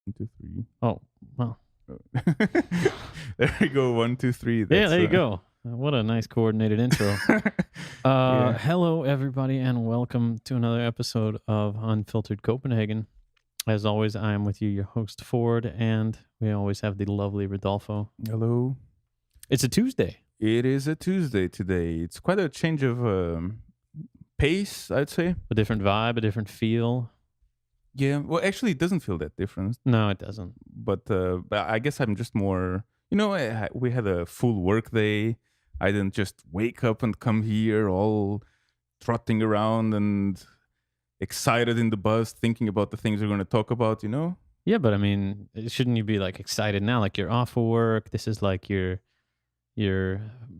1, 2, 3. Oh, well. There we go. 1, 2, 3. Yeah, there you go. What a nice coordinated intro. Yeah. Hello, everybody, and welcome to another episode of Unfiltered Copenhagen. As always, I am with you, your host, Ford, and we always have the lovely Rodolfo. Hello. It's a Tuesday. It is a Tuesday today. It's quite a change of pace, I'd say. A different vibe, a different feel. Yeah. Well, actually, it doesn't feel that different. No, it doesn't. But I guess I'm just more. We had a full work day. I didn't just wake up and come here all trotting around and excited in the bus, thinking about the things we're going to talk about. Yeah, but I mean, shouldn't you be like excited now? Like you're off of work. This is like your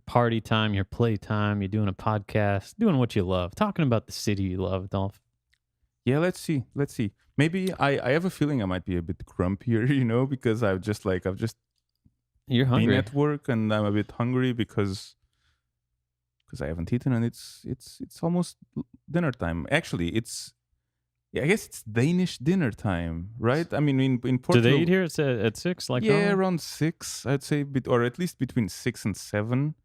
party time, your play time. You're doing a podcast, doing what you love, talking about the city you love, Dolph. Yeah, let's see. Maybe I have a feeling I might be a bit grumpier, because I've just You're been hungry. at work and I'm a bit hungry because I haven't eaten and it's almost dinner time. Actually, I guess it's Danish dinner time, right? I mean, in Do Portugal, they eat here at 6? Like yeah, normal? around 6, I'd say, or at least between 6 and 7.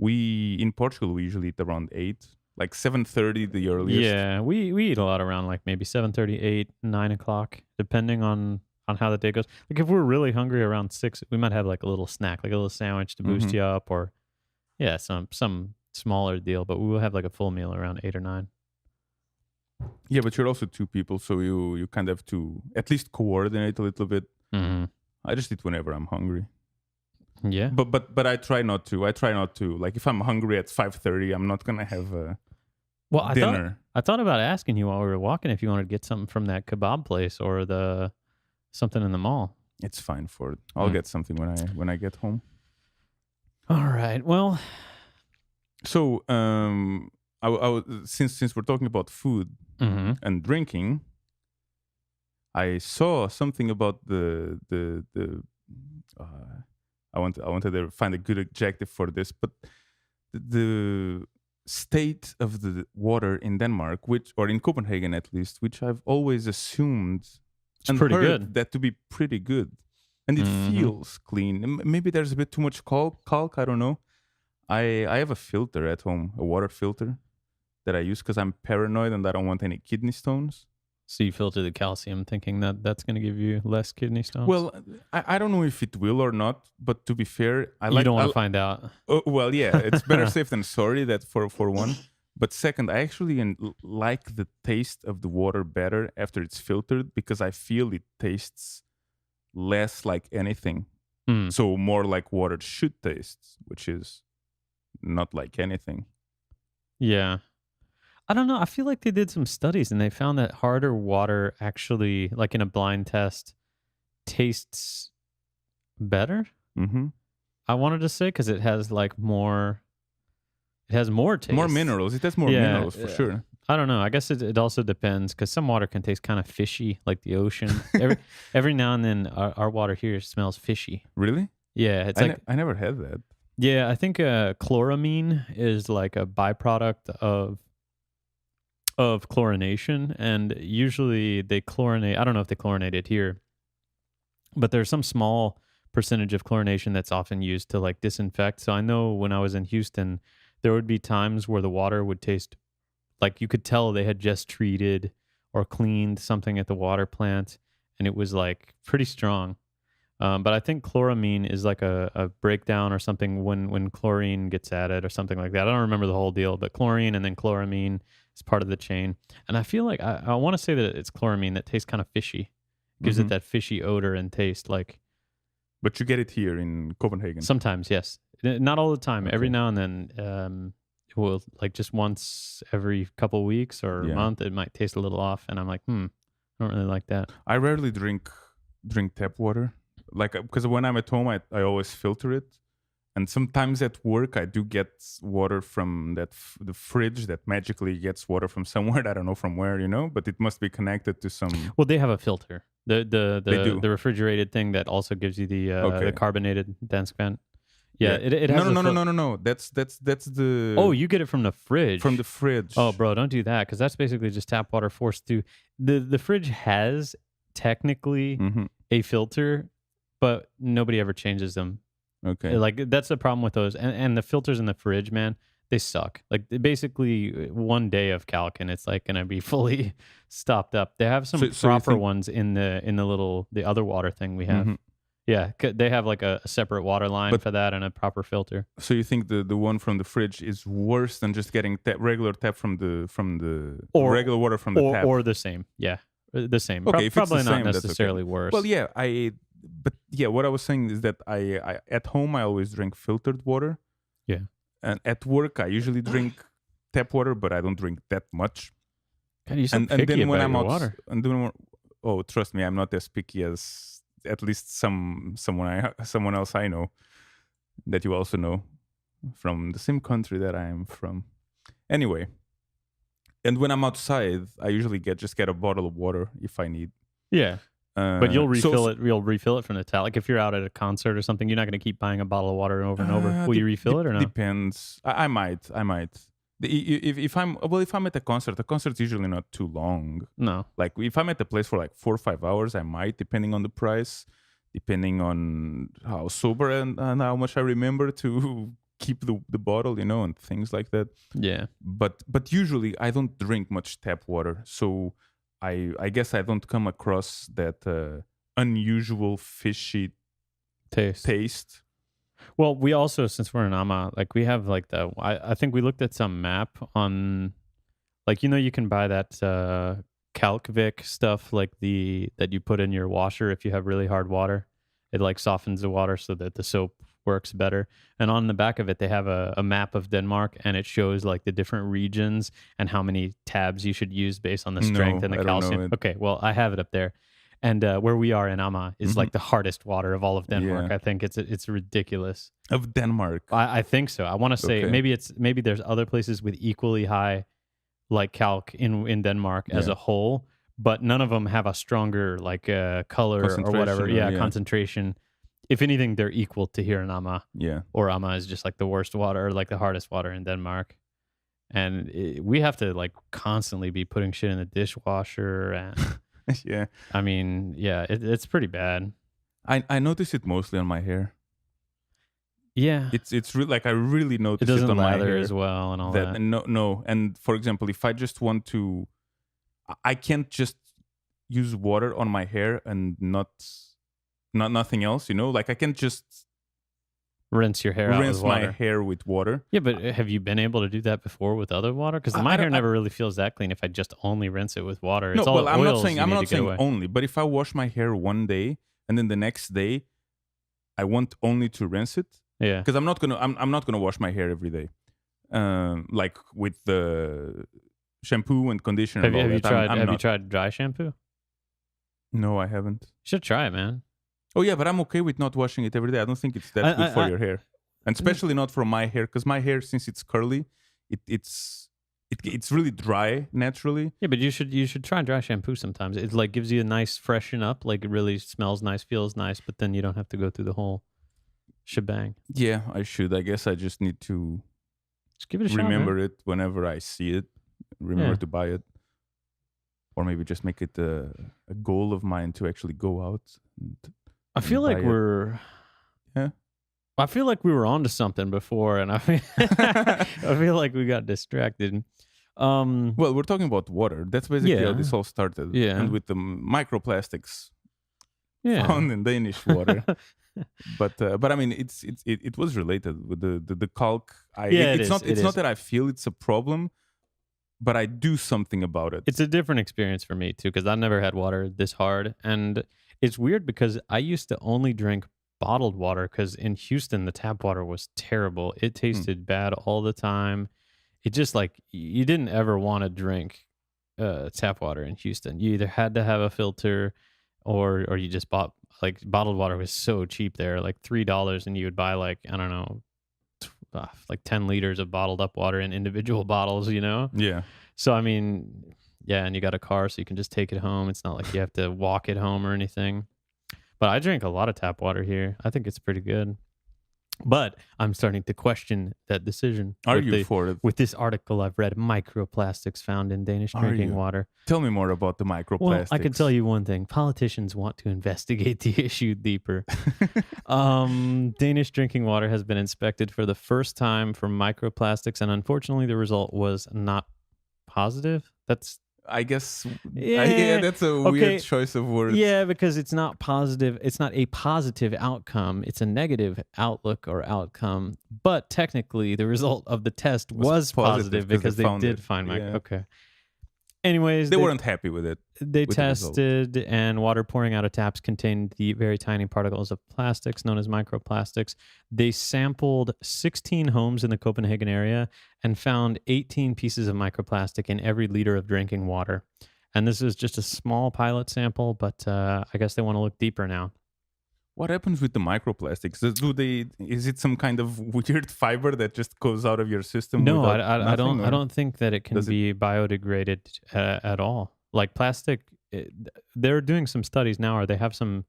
In Portugal we usually eat around 8, like 7:30 the earliest. Yeah, we eat a lot around like maybe 7:30, 8, 9 o'clock, depending on how the day goes. Like if we're really hungry around 6, we might have like a little snack, like a little sandwich to boost Mhm. you up, or yeah, some smaller deal. But we will have like a full meal around 8 or 9. Yeah, but you're also 2 people, so you kind of have to at least coordinate a little bit. Mm-hmm. I just eat whenever I'm hungry. Yeah. But I try not to. Like if I'm hungry at 5:30, I'm not gonna have Well, dinner. I thought about asking you while we were walking if you wanted to get something from that kebab place or something in the mall. It's fine for it. I'll get something when I get home. All right. Well, So since we're talking about food mm-hmm. and drinking, I saw something about the I wanted to find a good adjective for this, but the state of the water in Denmark, or in Copenhagen at least, which I've always assumed It's and pretty heard good. that to be pretty good, and it feels clean. Maybe there's a bit too much caulk. I don't know. I have a filter at home, a water filter that I use because I'm paranoid and I don't want any kidney stones. So you filter the calcium thinking that that's going to give you less kidney stones? Well, I don't know if it will or not, but to be fair, you don't want to find out. Well, yeah, it's better safe than sorry. That for one. But second, I actually like the taste of the water better after it's filtered because I feel it tastes less like anything. So more like water should taste, which is not like anything. Yeah. I don't know. I feel like they did some studies and they found that harder water actually, like in a blind test, tastes better. Mm-hmm. I wanted to say because it has like more. It has more taste. More minerals. It has more minerals for sure. I don't know. I guess it also depends because some water can taste kind of fishy, like the ocean. Every now and then, our water here smells fishy. Really? Yeah, it's I never had that. Yeah, I think chloramine is like a byproduct of chlorination, and usually they chlorinate. I don't know if they chlorinate it here, but there's some small percentage of chlorination that's often used to like disinfect. So I know when I was in Houston, there would be times where the water would taste like you could tell they had just treated or cleaned something at the water plant, and it was like pretty strong. But I think chloramine is like a breakdown or something when chlorine gets added or something like that. I don't remember the whole deal, but chlorine and then chloramine is part of the chain. And I feel like I want to say that it's chloramine that tastes kind of fishy. Gives it that fishy odor and taste like. But you get it here in Copenhagen. Sometimes, yes. Not all the time. Okay. Every now and then, it will like just once every couple weeks or a month, it might taste a little off. And I'm like, I don't really like that. I rarely drink tap water. Like, because when I'm at home, I always filter it. And sometimes at work, I do get water from the fridge that magically gets water from somewhere. I don't know from where, but it must be connected to some. Well, they have a filter. The do. refrigerated thing that also gives you the carbonated danskvand. Yeah, Yeah. it has No. That's the. Oh, you get it from the fridge. From the fridge. Oh, bro, don't do that because that's basically just tap water forced through. The fridge has technically a filter, but nobody ever changes them. Okay. Like that's the problem with those, and the filters in the fridge, man, they suck. Like basically one day of calc, and it's like gonna be fully stopped up. They have some So you proper think? ones in the other water thing we have. Mhm. Yeah, they have like a separate water line But for that and a proper filter. so you think the one from the fridge is worse than just getting regular tap from the Or regular water from the tap? or the same. Yeah, the same. Okay, if it's the Probably not same, that's okay. necessarily worse. Well, yeah, but yeah, what I was saying is that I at home I always drink filtered water, Yeah. and at work I usually drink tap water, but I don't drink that much. God, you're so And picky then when about I'm your out, water. and then oh, trust me, I'm not as picky as at least someone else I know that you also know from the same country that I am from. Anyway, and when I'm outside, I usually just get a bottle of water if I need. Yeah. But you'll So- refill it. You'll refill it from the tap. Like if you're out at a concert or something, you're not going to keep buying a bottle of water over and over. Will you refill it or no? Depends. I might. If I'm at a concert's usually not too long. No. Like if I'm at a place for like 4 or 5 hours, I might, depending on the price, depending on how sober and how much I remember to keep the bottle, and things like that. Yeah. But usually I don't drink much tap water, so I guess I don't come across that unusual fishy taste. Well, we also, since we're in Ama, like we have like I think we looked at some map on, like, you can buy that Calcvic stuff, like that you put in your washer if you have really hard water. It like softens the water so that the soap works better. And on the back of it, they have a map of Denmark, and it shows like the different regions and how many tabs you should use based on the strength and the I don't know calcium. it. Okay, well, I have it up there. And where we are in Ama is like the hardest water of all of Denmark. Yeah. I think it's ridiculous. Of Denmark. I think so. I want to say Okay. maybe there's other places with equally high like calc in Denmark as Yeah. a whole, but none of them have a stronger like color or whatever. Concentration, Yeah, yeah. concentration. If anything, they're equal to here in Ama, Yeah. or Ama is just like the worst water, or like the hardest water in Denmark. And we have to like constantly be putting shit in the dishwasher, and Yeah. I mean, yeah, it's pretty bad. I notice it mostly on my hair. Yeah, It's really like I really it notice it doesn't on my lather hair. as well and all That that. and no. And for example, if I just want to, I can't just use water on my hair and not nothing else. Like I can't just Rinse your hair out rinse with my water. hair with water. Yeah, but have you been able to do that before with other water? Because I my don't- hair never really feels that clean if I just only rinse it with water. No, It's all well, I'm not oils saying you I'm need not to get saying away. only, but if I wash my hair one day and then the next day I want only to rinse it, Yeah. because I'm not gonna wash my hair every day, like with the shampoo and conditioner. Have and you, all have you that. tried I'm have you not. tried dry shampoo? No, I haven't. You should try it, man. Oh yeah, but I'm okay with not washing it every day. I don't think it's that I- good for I- your hair, and especially not for my hair, because my hair, since it's curly, it's really dry naturally. Yeah, but you should try dry shampoo sometimes. It like gives you a nice freshen up, like it really smells nice, feels nice, but then you don't have to go through the whole shebang. Yeah, I should. I guess I just need to Just give it a shot. remember man. it whenever I see it. Remember Yeah. to buy it, or maybe just make it a goal of mine to actually go out. I feel buy like it. we're Yeah. I feel like we were onto something before, and I feel like we got distracted. Well, we're talking about water. That's basically how Yeah. this all started. Yeah. And with the microplastics Yeah. found in Danish water. But I mean, it was related with the calc. Yeah, it it's is, not it it's is. not that I feel it's a problem, but I do something about it. It's a different experience for me too, because I never had water this hard, and it's weird because I used to only drink bottled water because in Houston the tap water was terrible. It tasted bad all the time. It just like you didn't ever want to drink tap water in Houston. You either had to have a filter, or you just bought like bottled water was so cheap there, like $3, and you would buy like I don't know, like 10 liters of bottled up water in individual bottles. Yeah. So I mean, yeah, and you got a car, so you can just take it home. It's not like you have to walk it home or anything. But I drink a lot of tap water here. I think it's pretty good. But I'm starting to question that decision Are you for it? with this article I've read, microplastics found in Danish Are drinking you? water. Tell me more about the Well, I can tell microplastics. you one thing. Politicians want to investigate the issue deeper. Danish drinking water has been inspected for the first time for microplastics, and unfortunately, the result was not positive. That's I guess, yeah, yeah, that's a weird okay, choice of words. yeah, because it's not positive. It's not a positive outcome. It's a negative outlook or outcome. But technically, the result of the test Was was positive positive because they because they found it. did find Yeah, okay. Anyways, they weren't happy with it, they with the result. tested, and water pouring out of taps contained the very tiny particles of plastics known as microplastics. They sampled 16 homes in the Copenhagen area and found 18 pieces of microplastic in every liter of drinking water. And this is just a small pilot sample, but I guess they want to look deeper now. What happens with the microplastics? Do they? Is it some kind of weird fiber that just goes out of your system No, without nothing, I or don't think that it can does it? be biodegraded at all. Like plastic, they're doing some studies now, or they have some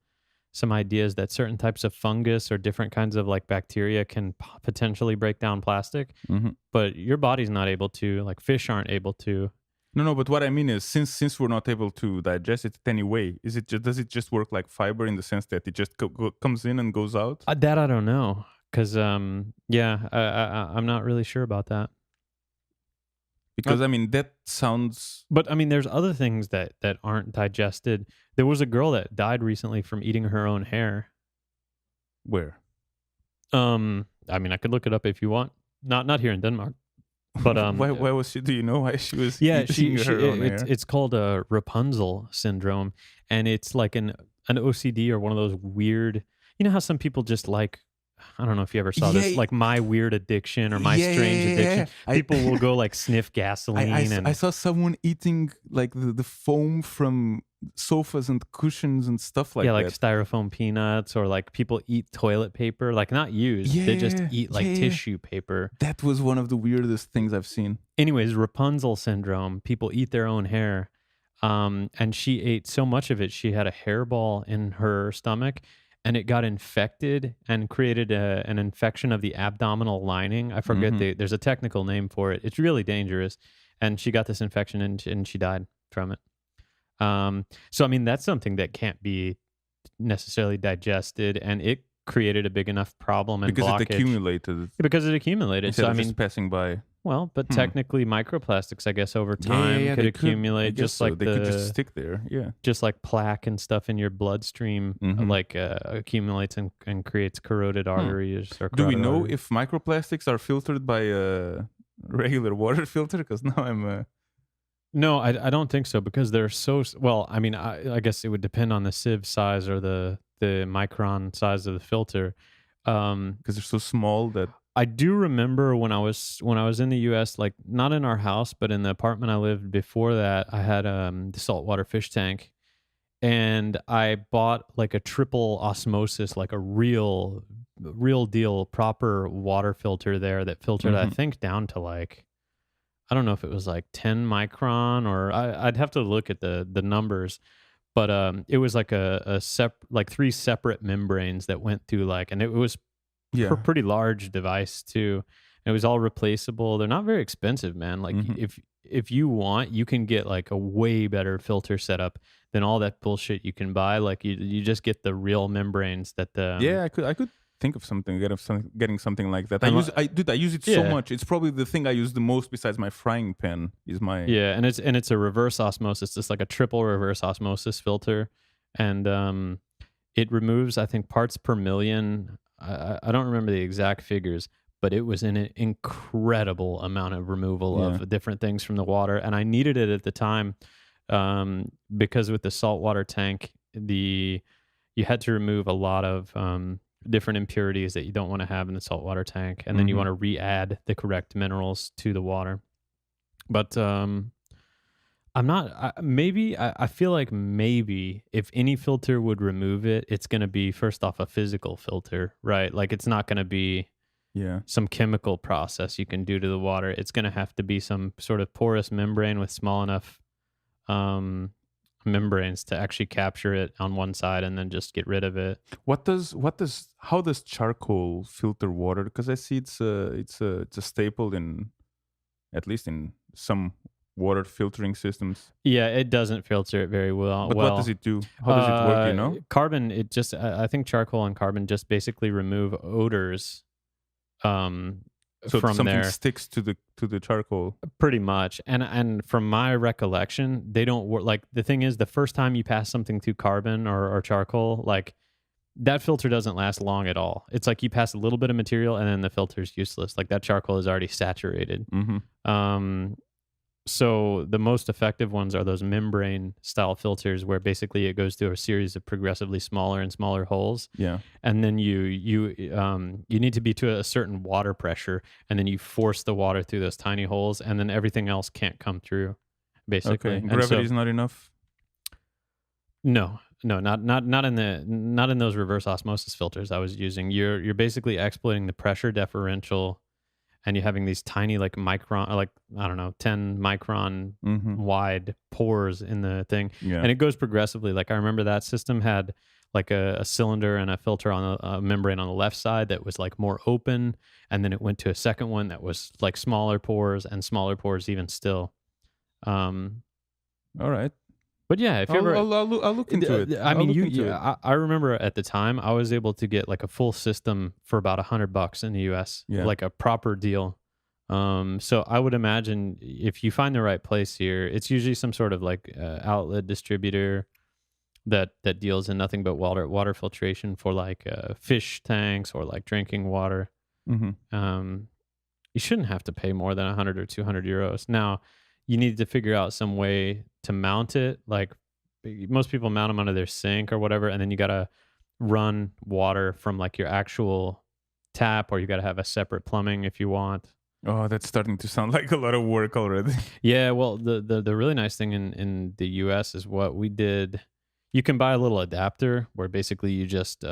ideas that certain types of fungus or different kinds of like bacteria can potentially break down plastic, Mhm. but your body's not able to. Like fish aren't able to. No, no. But what I mean is, since we're not able to digest it any way, is it does it just work like fiber in the sense that it just comes in and goes out? That I don't know, because yeah, I'm not really sure about that. Because I mean, that sounds But I mean, there's other things that aren't digested. There was a girl that died recently from eating her own hair. where. I mean, I could look it up if you want. Not here in Denmark, but Why was she? Do you know why she was yeah, eating her own hair? it's called a Rapunzel syndrome, and it's like an OCD or one of those weird. You know how some people just like. I don't know if you ever saw this, Yeah, like my weird addiction or my yeah, strange yeah, yeah. addiction. People will go like sniff gasoline I and saw someone eating like the foam from sofas and cushions and stuff yeah, like like that. styrofoam peanuts, or like people eat toilet paper, like not used. They just Yeah, eat like yeah. tissue paper. That was one of the weirdest things I've seen. Anyways, Rapunzel syndrome, people eat their own hair. And she ate so much of it, she had a hairball in her stomach and it got infected and created an infection of the abdominal lining. I forget Hmm. there's a technical name for it. It's really dangerous. And she got this infection and she died from it. So, I mean, that's something that can't be necessarily digested, and it created a big enough problem and Because it blockage accumulated because it accumulated. instead So, I of just mean, passing by. well, but Hmm. technically, microplastics, I guess, over Yeah, yeah, time yeah. could They could. I accumulate, guess just so. like They could just stick there. Yeah. plaque and stuff in your bloodstream, Hmm. accumulates and creates corroded Hmm. arteries or Do we carotid know arteries. if microplastics are filtered by a regular water filter? Because now I'm. No, I don't think so because they're so well. I mean, I guess it would depend on the sieve size or the micron size of the filter. Because they're so small that. I do remember when I was in the U.S., like not in our house, but in the apartment I lived before that, I had the saltwater fish tank, and I bought like a triple osmosis, like a real deal proper water filter there that filtered, I Mhm. think, down to like I don't know if it was like 10 micron or I'd have to look at the numbers, but it was like like three separate membranes that went through like, and it was Yeah. pretty large device too. It was all replaceable. They're not very expensive, man. Like Mhm. if you want, you can get like a way better filter setup than all that bullshit you can buy. Like you just get the real membranes that the Yeah, I could think of something, getting something like that. and I use it so yeah. much. It's probably the thing I use the most besides my frying pan is my. Yeah, and it's a reverse osmosis. It's like a triple reverse osmosis filter, and it removes I think parts per million. I don't remember the exact figures, but it was an incredible amount of removal Yeah. of different things from the water, and I needed it at the time because with the saltwater tank, you had to remove a lot of different impurities that you don't want to have in the saltwater tank, and then you Mhm. want to re-add the correct minerals to the water. But I'm not. Maybe I feel like maybe if any filter would remove it, it's going to be first off a physical filter, right? Like it's not going to be Yeah. some chemical process you can do to the water. It's going to have to be some sort of porous membrane with small enough, um, membranes to actually capture it on one side and then just get rid of it. How does charcoal filter water? Because I see it's a staple in, at least in some water filtering systems. Yeah, it doesn't filter it very well. But what does it do? How does it work? Do you know? Carbon. It just. I think charcoal and carbon just basically remove odors. So From something there, sticks to the charcoal. pretty much. And from my recollection, they don't work. Like the thing is, the first time you pass something through carbon or charcoal, like that filter doesn't last long at all. It's like you pass a little bit of material and then the filter's useless. Like that charcoal is already saturated. Mm-hmm. So the most effective ones are those membrane style filters where basically it goes through a series of progressively smaller and smaller holes. Yeah. And then you need to be to a certain water pressure, and then you force the water through those tiny holes, and then everything else can't come through, basically. Okay. And Gravity is not enough. no, not in those reverse osmosis filters I was using. You're basically exploiting the pressure differential, and you're having these tiny like micron, like I don't know, 10 micron Mm-hmm. wide pores in the thing, Yeah. and it goes progressively. Like I remember that system had like a cylinder and a filter on a membrane on the left side that was like more open, and then it went to a second one that was like smaller pores and smaller pores even still. Um, All right. but yeah, if you ever, I'll look into it. I I'll mean, look you, into it. I remember at the time I was able to get like a full system for about $100 in the US, Yeah. like a proper deal. So I would imagine if you find the right place here, it's usually some sort of like outlet distributor that deals in nothing but water filtration for like fish tanks or like drinking water. Mm-hmm. You shouldn't have to pay more than 100 or 200 euros. Now, you need to figure out some way to mount it. Like most people mount them under their sink or whatever, and then you got to run water from like your actual tap, or you got to have a separate plumbing if you want. Oh, that's starting to sound like a lot of work already. Yeah, well, the really nice thing in the US is what we did. You can buy a little adapter where basically you just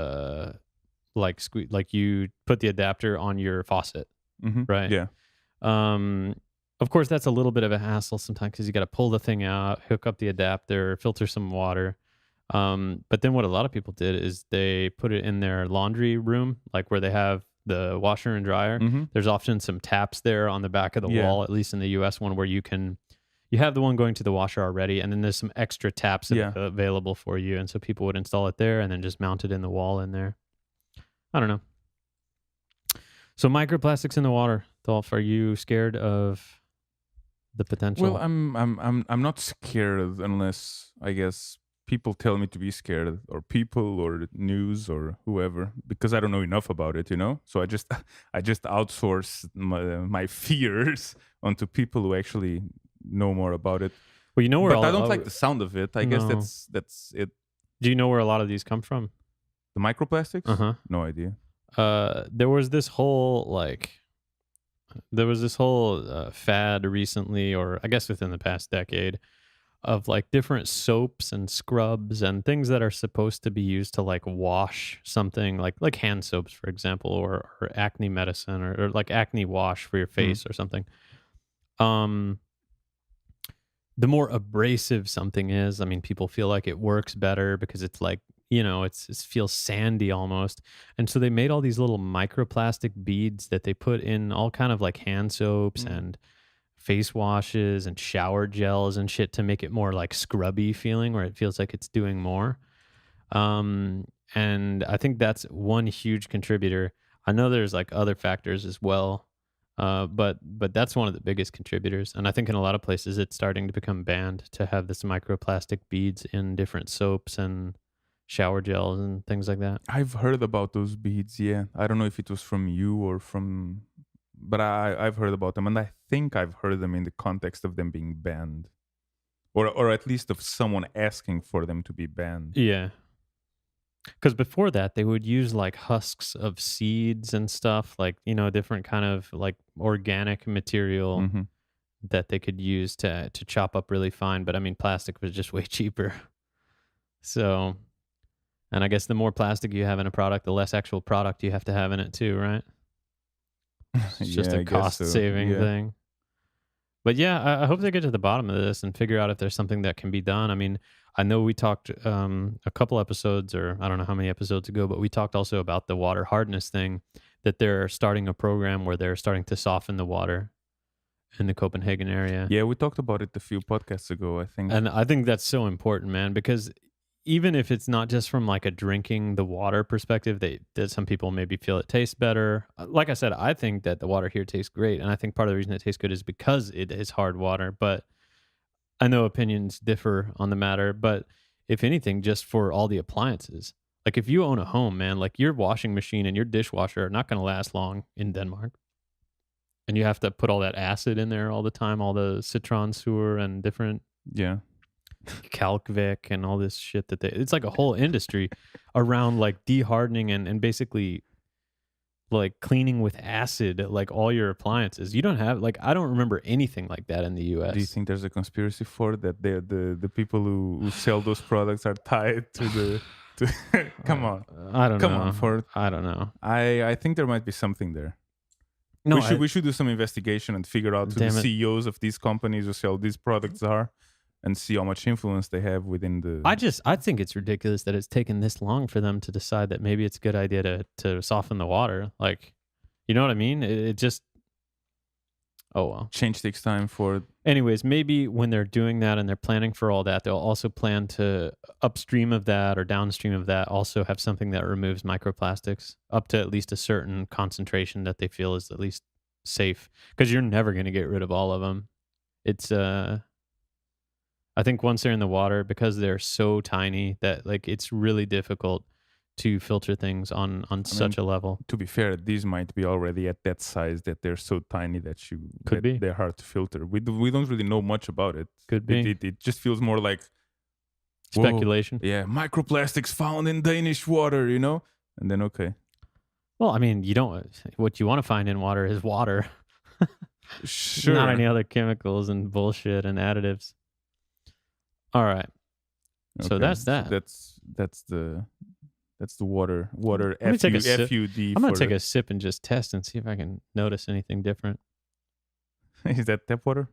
like you put the adapter on your faucet, Mm-hmm. right? Yeah. Of course, that's a little bit of a hassle sometimes because you got to pull the thing out, hook up the adapter, filter some water. But then what a lot of people did is they put it in their laundry room, like where they have the washer and dryer. Mm-hmm. There's often some taps there on the back of the Yeah. wall, at least in the US one, where you have the one going to the washer already, and then there's some extra taps Yeah. available for you. And so people would install it there and then just mount it in the wall in there. I don't know. So microplastics in the water, Dolph, are you scared of the potential? Well, I'm not scared unless I guess people tell me to be scared, or people or news or whoever, because I don't know enough about it, you know. So I just outsource my fears onto people who actually know more about it. Well, you know where But I don't like the sound of it. I guess No. that's it. Do you know where a lot of these come from? The microplastics? Uh-huh. No idea. There was this whole fad recently, or I guess within the past decade, of like different soaps and scrubs and things that are supposed to be used to like wash something, like hand soaps, for example, or acne medicine, or like acne wash for your face or something. The more abrasive something is, I mean, people feel like it works better because it's like, you know, it feels sandy almost. And so they made all these little microplastic beads that they put in all kind of like hand soaps and face washes and shower gels and shit to make it more like scrubby feeling, where it feels like it's doing more. And I think that's one huge contributor. I know there's like other factors as well. But that's one of the biggest contributors. And I think in a lot of places it's starting to become banned to have this microplastic beads in different soaps and shower gels and things like that. I've heard about those beads. Yeah, I don't know if it was from you or from, but I've heard about them, and I think I've heard them in the context of them being banned, or at least of someone asking for them to be banned. Yeah. Because before that, they would use like husks of seeds and stuff, like, you know, different kind of like organic material Mm-hmm. that they could use to chop up really fine. But I mean, plastic was just way cheaper. So, and I guess the more plastic you have in a product, the less actual product you have to have in it too, right? It's just I a guess cost so. saving Yeah. thing. But yeah, I hope they get to the bottom of this and figure out if there's something that can be done. I mean, I know we talked a couple episodes, or I don't know how many episodes ago, but we talked also about the water hardness thing, that they're starting a program where they're starting to soften the water in the Copenhagen area. Yeah, we talked about it a few podcasts ago, I think. And I think that's so important, man, because even if it's not just from like a drinking the water perspective, that some people maybe feel it tastes better. Like I said, I think that the water here tastes great. And I think part of the reason it tastes good is because it is hard water. But I know opinions differ on the matter. But if anything, just for all the appliances, like if you own a home, man, like your washing machine and your dishwasher are not going to last long in Denmark. And you have to put all that acid in there all the time, all the citron sewer and different Yeah. Kalkvik and all this shit that it's like a whole industry around like dehardening and basically like cleaning with acid like all your appliances. You don't have like I don't remember anything like that in the US. Do you think there's a conspiracy for it, that the people who sell those products are tied to the come on. I don't know. Come on, Ford. I don't know. I think there might be something there. No, we should do some investigation and figure out who the CEOs of these companies who sell these products are, and see how much influence they have within the. I think it's ridiculous that it's taken this long for them to decide that maybe it's a good idea to soften the water. Like, you know what I mean? It just. Oh well. Change takes time for. Anyways, maybe when they're doing that and they're planning for all that, they'll also plan to upstream of that or downstream of that also have something that removes microplastics up to at least a certain concentration that they feel is at least safe. Because you're never going to get rid of all of them. It's I think once they're in the water, because they're so tiny that like it's really difficult to filter things on such a level. To be fair, these might be already at that size that they're so tiny that they're hard to filter. We don't really know much about it. Could be. It just feels more like speculation. Whoa, yeah, microplastics found in Danish water, you know? And then okay. Well, I mean, what you want to find in water is water. Sure. Not any other chemicals and bullshit and additives. All right. Okay. So that's that. So that's the water FUD. I'm going to take a sip and just test and see if I can notice anything different. Is that tap water?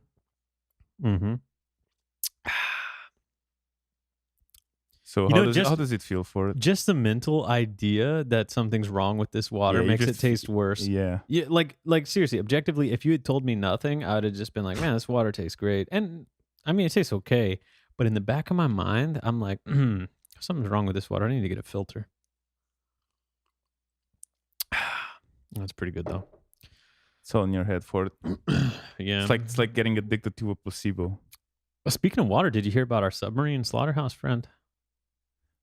Mm-hmm. So how does it feel for it? Just the mental idea that something's wrong with this water makes it taste worse. Yeah. Yeah. Like seriously, objectively, if you had told me nothing, I would have just been like, man, this water tastes great. And I mean, it tastes okay. But in the back of my mind, I'm like, something's wrong with this water. I need to get a filter. That's pretty good though. It's all in your head for it. Yeah. It's like getting addicted to a placebo. Speaking of water, did you hear about our submarine slaughterhouse friend?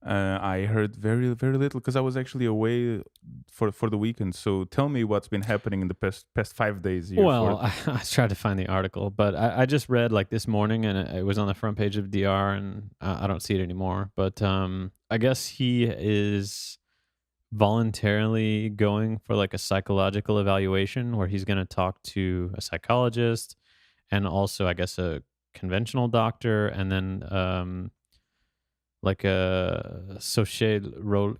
I heard very, very little because I was actually away for the weekend. So tell me what's been happening in the past 5 days. Well, I tried to find the article, but I just read like this morning, and it was on the front page of DR, and I don't see it anymore. But I guess he is voluntarily going for like a psychological evaluation where he's going to talk to a psychologist and also, I guess, a conventional doctor, and then like a social role,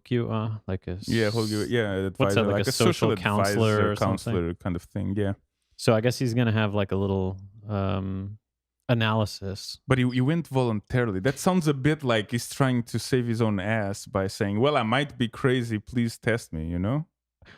like a advisor, what's that, like a social counselor or counselor kind of thing. Yeah. So I guess he's gonna have like a little analysis. But he went voluntarily. That sounds a bit like he's trying to save his own ass by saying, "Well, I might be crazy. Please test me." You know.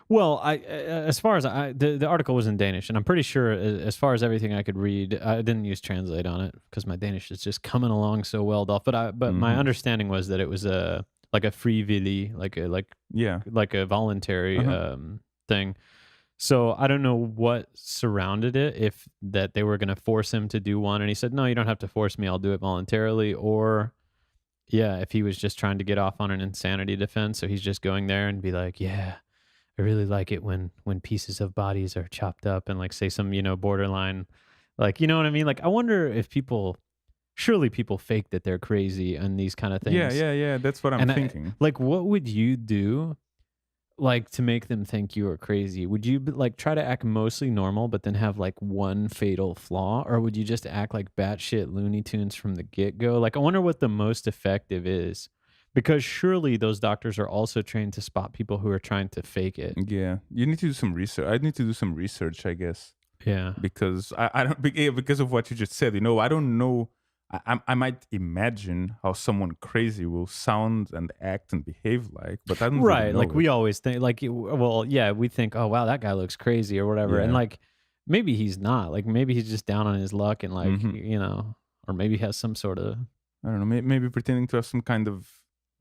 Well, as far as the article was in Danish, and I'm pretty sure as far as everything I could read, I didn't use Translate on it because my Danish is just coming along so well, Dolph. But my understanding was that it was a frivillig, like a voluntary thing. So I don't know what surrounded it, if that they were going to force him to do one, and he said, "No, you don't have to force me. I'll do it voluntarily," or if he was just trying to get off on an insanity defense, so he's just going there and be like, "Yeah, I really like it when pieces of bodies are chopped up," and like say some, borderline, like, you know what I mean? Like, I wonder if surely people fake that they're crazy and these kind of things. Yeah. That's what I'm thinking. Like, what would you do, like, to make them think you are crazy? Would you like try to act mostly normal, but then have like one fatal flaw, or would you just act like batshit Looney Tunes from the get-go? Like, I wonder what the most effective is. Because surely those doctors are also trained to spot people who are trying to fake it. Yeah, you need to do some research. I need to do some research, I guess. Yeah, because I don't. Because of what you just said, I don't know I might imagine how someone crazy will sound and act and behave like, but I don't really Right. know Like it. we always think like well, yeah, we think, "Oh, wow, that guy looks crazy," or whatever. And Yeah. like maybe he's not. Like maybe he's just down on his luck and like, Hmm. or maybe has some sort of I don't know. Maybe pretending to have some kind of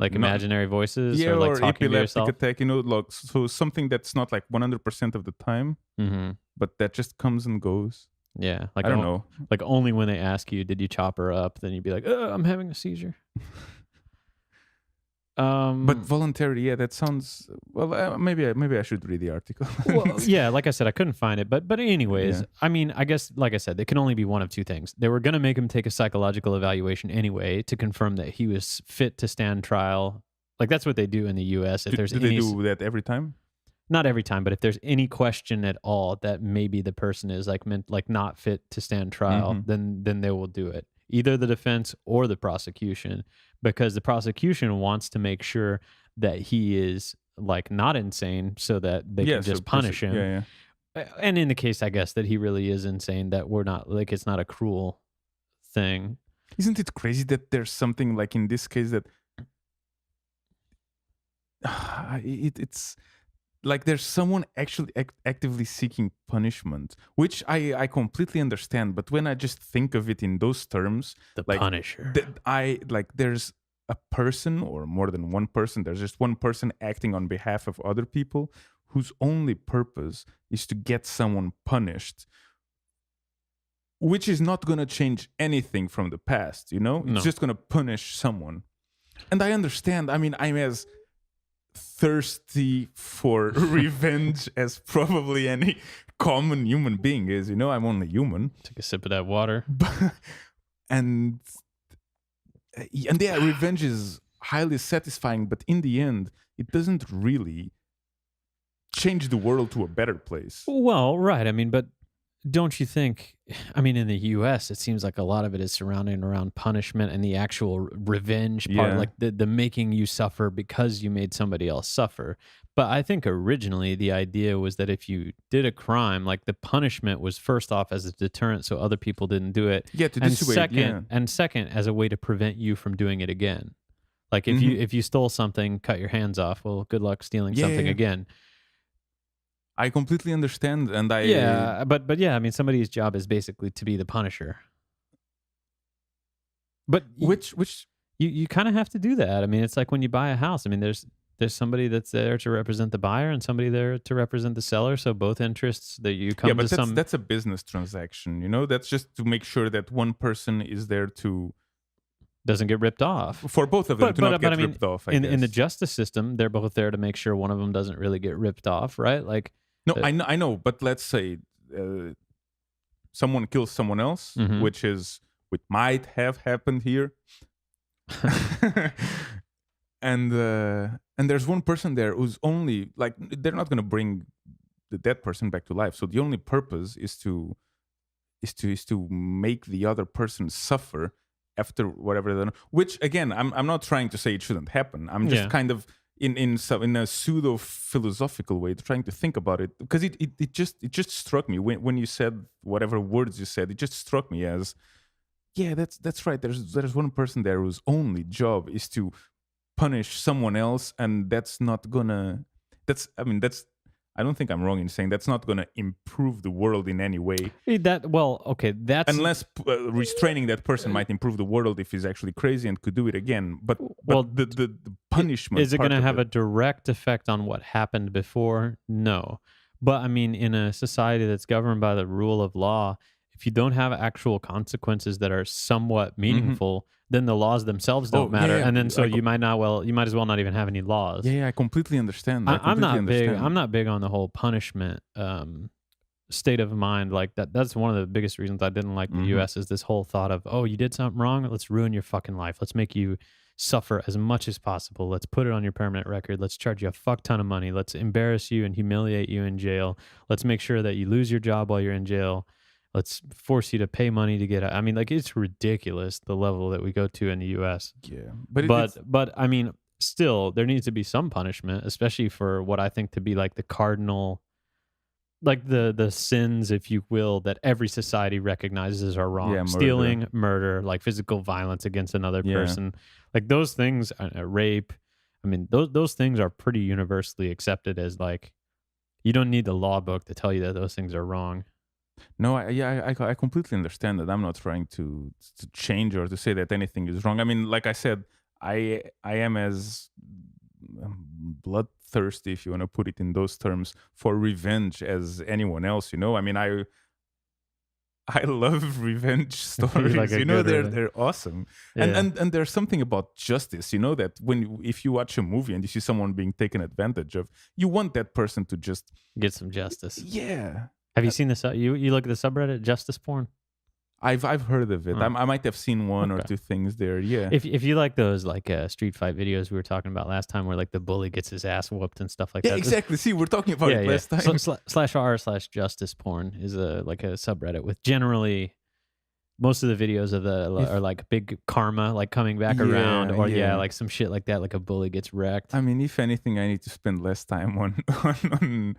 like not, imaginary voices yeah, or like or talking to epileptic yourself. attack. Like so something that's not like 100% of the time, Mhm. but that just comes and goes. Yeah, I don't know. like only when they ask you, "Did you chop her up?" Then you'd be like, I'm having a seizure." But Um, voluntary, yeah, that sounds well. Maybe I should read the article. well, yeah, like I said, I couldn't find it, but anyways, Yeah. I mean, I guess like I said, it can only be one of two things. They were gonna make him take a psychological evaluation anyway to confirm that he was fit to stand trial. Like that's what they do in the U.S. If there's Do they any, do that every time? not every time, but if there's any question at all that maybe the person is like meant like not fit to stand trial, Hmm. then they will do it. Either the defense or the prosecution, because the prosecution wants to make sure that he is like not insane so that they Yeah. can So just punish yeah, him. yeah. And in the case, I guess, that he really is insane, that we're not like it's not a cruel thing. Isn't it crazy that there's something like in this case that it's like there's someone actually actively seeking punishment, which I completely understand. But when I just think of it in those terms, The like Punisher. I like there's a person or more than one person. There's just one person acting on behalf of other people whose only purpose is to get someone punished, which is not going to change anything from the past. It's No. just going to punish someone. And I understand. I mean, I'm as thirsty for revenge as probably any common human being is. I'm only human. Take a sip of that water. and and yeah, revenge is highly satisfying, but in the end, it doesn't really change the world to a better place. Well, right. I mean, but don't you think? I mean, in the U.S., it seems like a lot of it is surrounding around punishment and the actual revenge part, Yeah. like the making you suffer because you made somebody else suffer. But I think originally the idea was that if you did a crime, like the punishment was first off as a deterrent, so other people didn't do it, Yeah, to dissuade. Yeah. and second as a way to prevent you from doing it again. Like if Mhm. you stole something, cut your hands off. Well, good luck stealing Yeah, yeah, something yeah. again. I completely understand, and Yeah, but yeah, I mean, somebody's job is basically to be the punisher. But which you kind of have to do that. I mean, it's like when you buy a house. I mean, there's somebody that's there to represent the buyer and somebody there to represent the seller. So both interests that you come yeah, but to that's a business transaction. That's just to make sure that one person is there to doesn't get ripped off. for both of them to not get I mean, ripped off. I in the guess. justice system, they're both there to make sure one of them doesn't really get ripped off, right? Like, No, uh, I know, but let's say someone kills someone else, mhm. which might have happened here, and there's one person there who's only like they're not going to bring the dead person back to life. So the only purpose is to make the other person suffer after whatever which again I'm not trying to say it shouldn't happen. I'm just Yeah. kind of in a pseudo philosophical way trying to think about it, because it just struck me when you said whatever words you said. It just struck me as, yeah, that's right. There's one person there whose only job is to punish someone else, and that's not gonna that's I mean that's I don't think I'm wrong in saying that's not gonna improve the world in any way, Okay, that's unless restraining that person might improve the world if he's actually crazy and could do it again. But well, the punishment is it going part to of have a it, direct effect on what happened before? No. But I mean, in a society that's governed by the rule of law, if you don't have actual consequences that are somewhat meaningful, then the laws themselves don't matter. yeah, And then so I you might as well not even have any laws. yeah, I completely understand. I I'm completely not big. understand. I'm not big on the whole punishment state of mind like that. That's one of the biggest reasons I didn't like the Mhm. U.S. is this whole thought of, oh, you did something wrong. Let's ruin your fucking life. Let's make you suffer as much as possible. Let's put it on your permanent record. Let's charge you a fuck ton of money. Let's embarrass you and humiliate you in jail. Let's make sure that you lose your job while you're in jail. Let's force you to pay money to get out. I mean, like it's ridiculous the level that we go to in the U.S. Yeah, but it's, But I mean, still, there needs to be some punishment, especially for what I think to be like the cardinal like the sins, if you will, that every society recognizes are wrong. Yeah, murder. Stealing, murder, like physical violence against another Yeah. person, like those things, rape. I mean, those things are pretty universally accepted as like you don't need the law book to tell you that those things are wrong. No, I completely understand that. I'm not trying to change or to say that anything is wrong. I mean, like I said, I am as bloodthirsty, if you want to put it in those terms, for revenge as anyone else. You know, I mean, I love revenge stories. like a You know, good revenge. they're awesome. Yeah. And there's something about justice. You know that if you watch a movie and you see someone being taken advantage of, you want that person to just Get some justice. yeah. Have you seen this? You look at the subreddit justice porn? I've heard of it. Oh. I might have seen one or Okay. two things there. Yeah. If you like those like street fight videos we were talking about last time, where like the bully gets his ass whooped and stuff like Yeah, that. exactly. See, we're talking about it last time. /r/justice porn is like a subreddit with generally most of the videos of are like big karma, like coming back around, or like some shit like that, like a bully gets wrecked. I mean, if anything, I need to spend less time on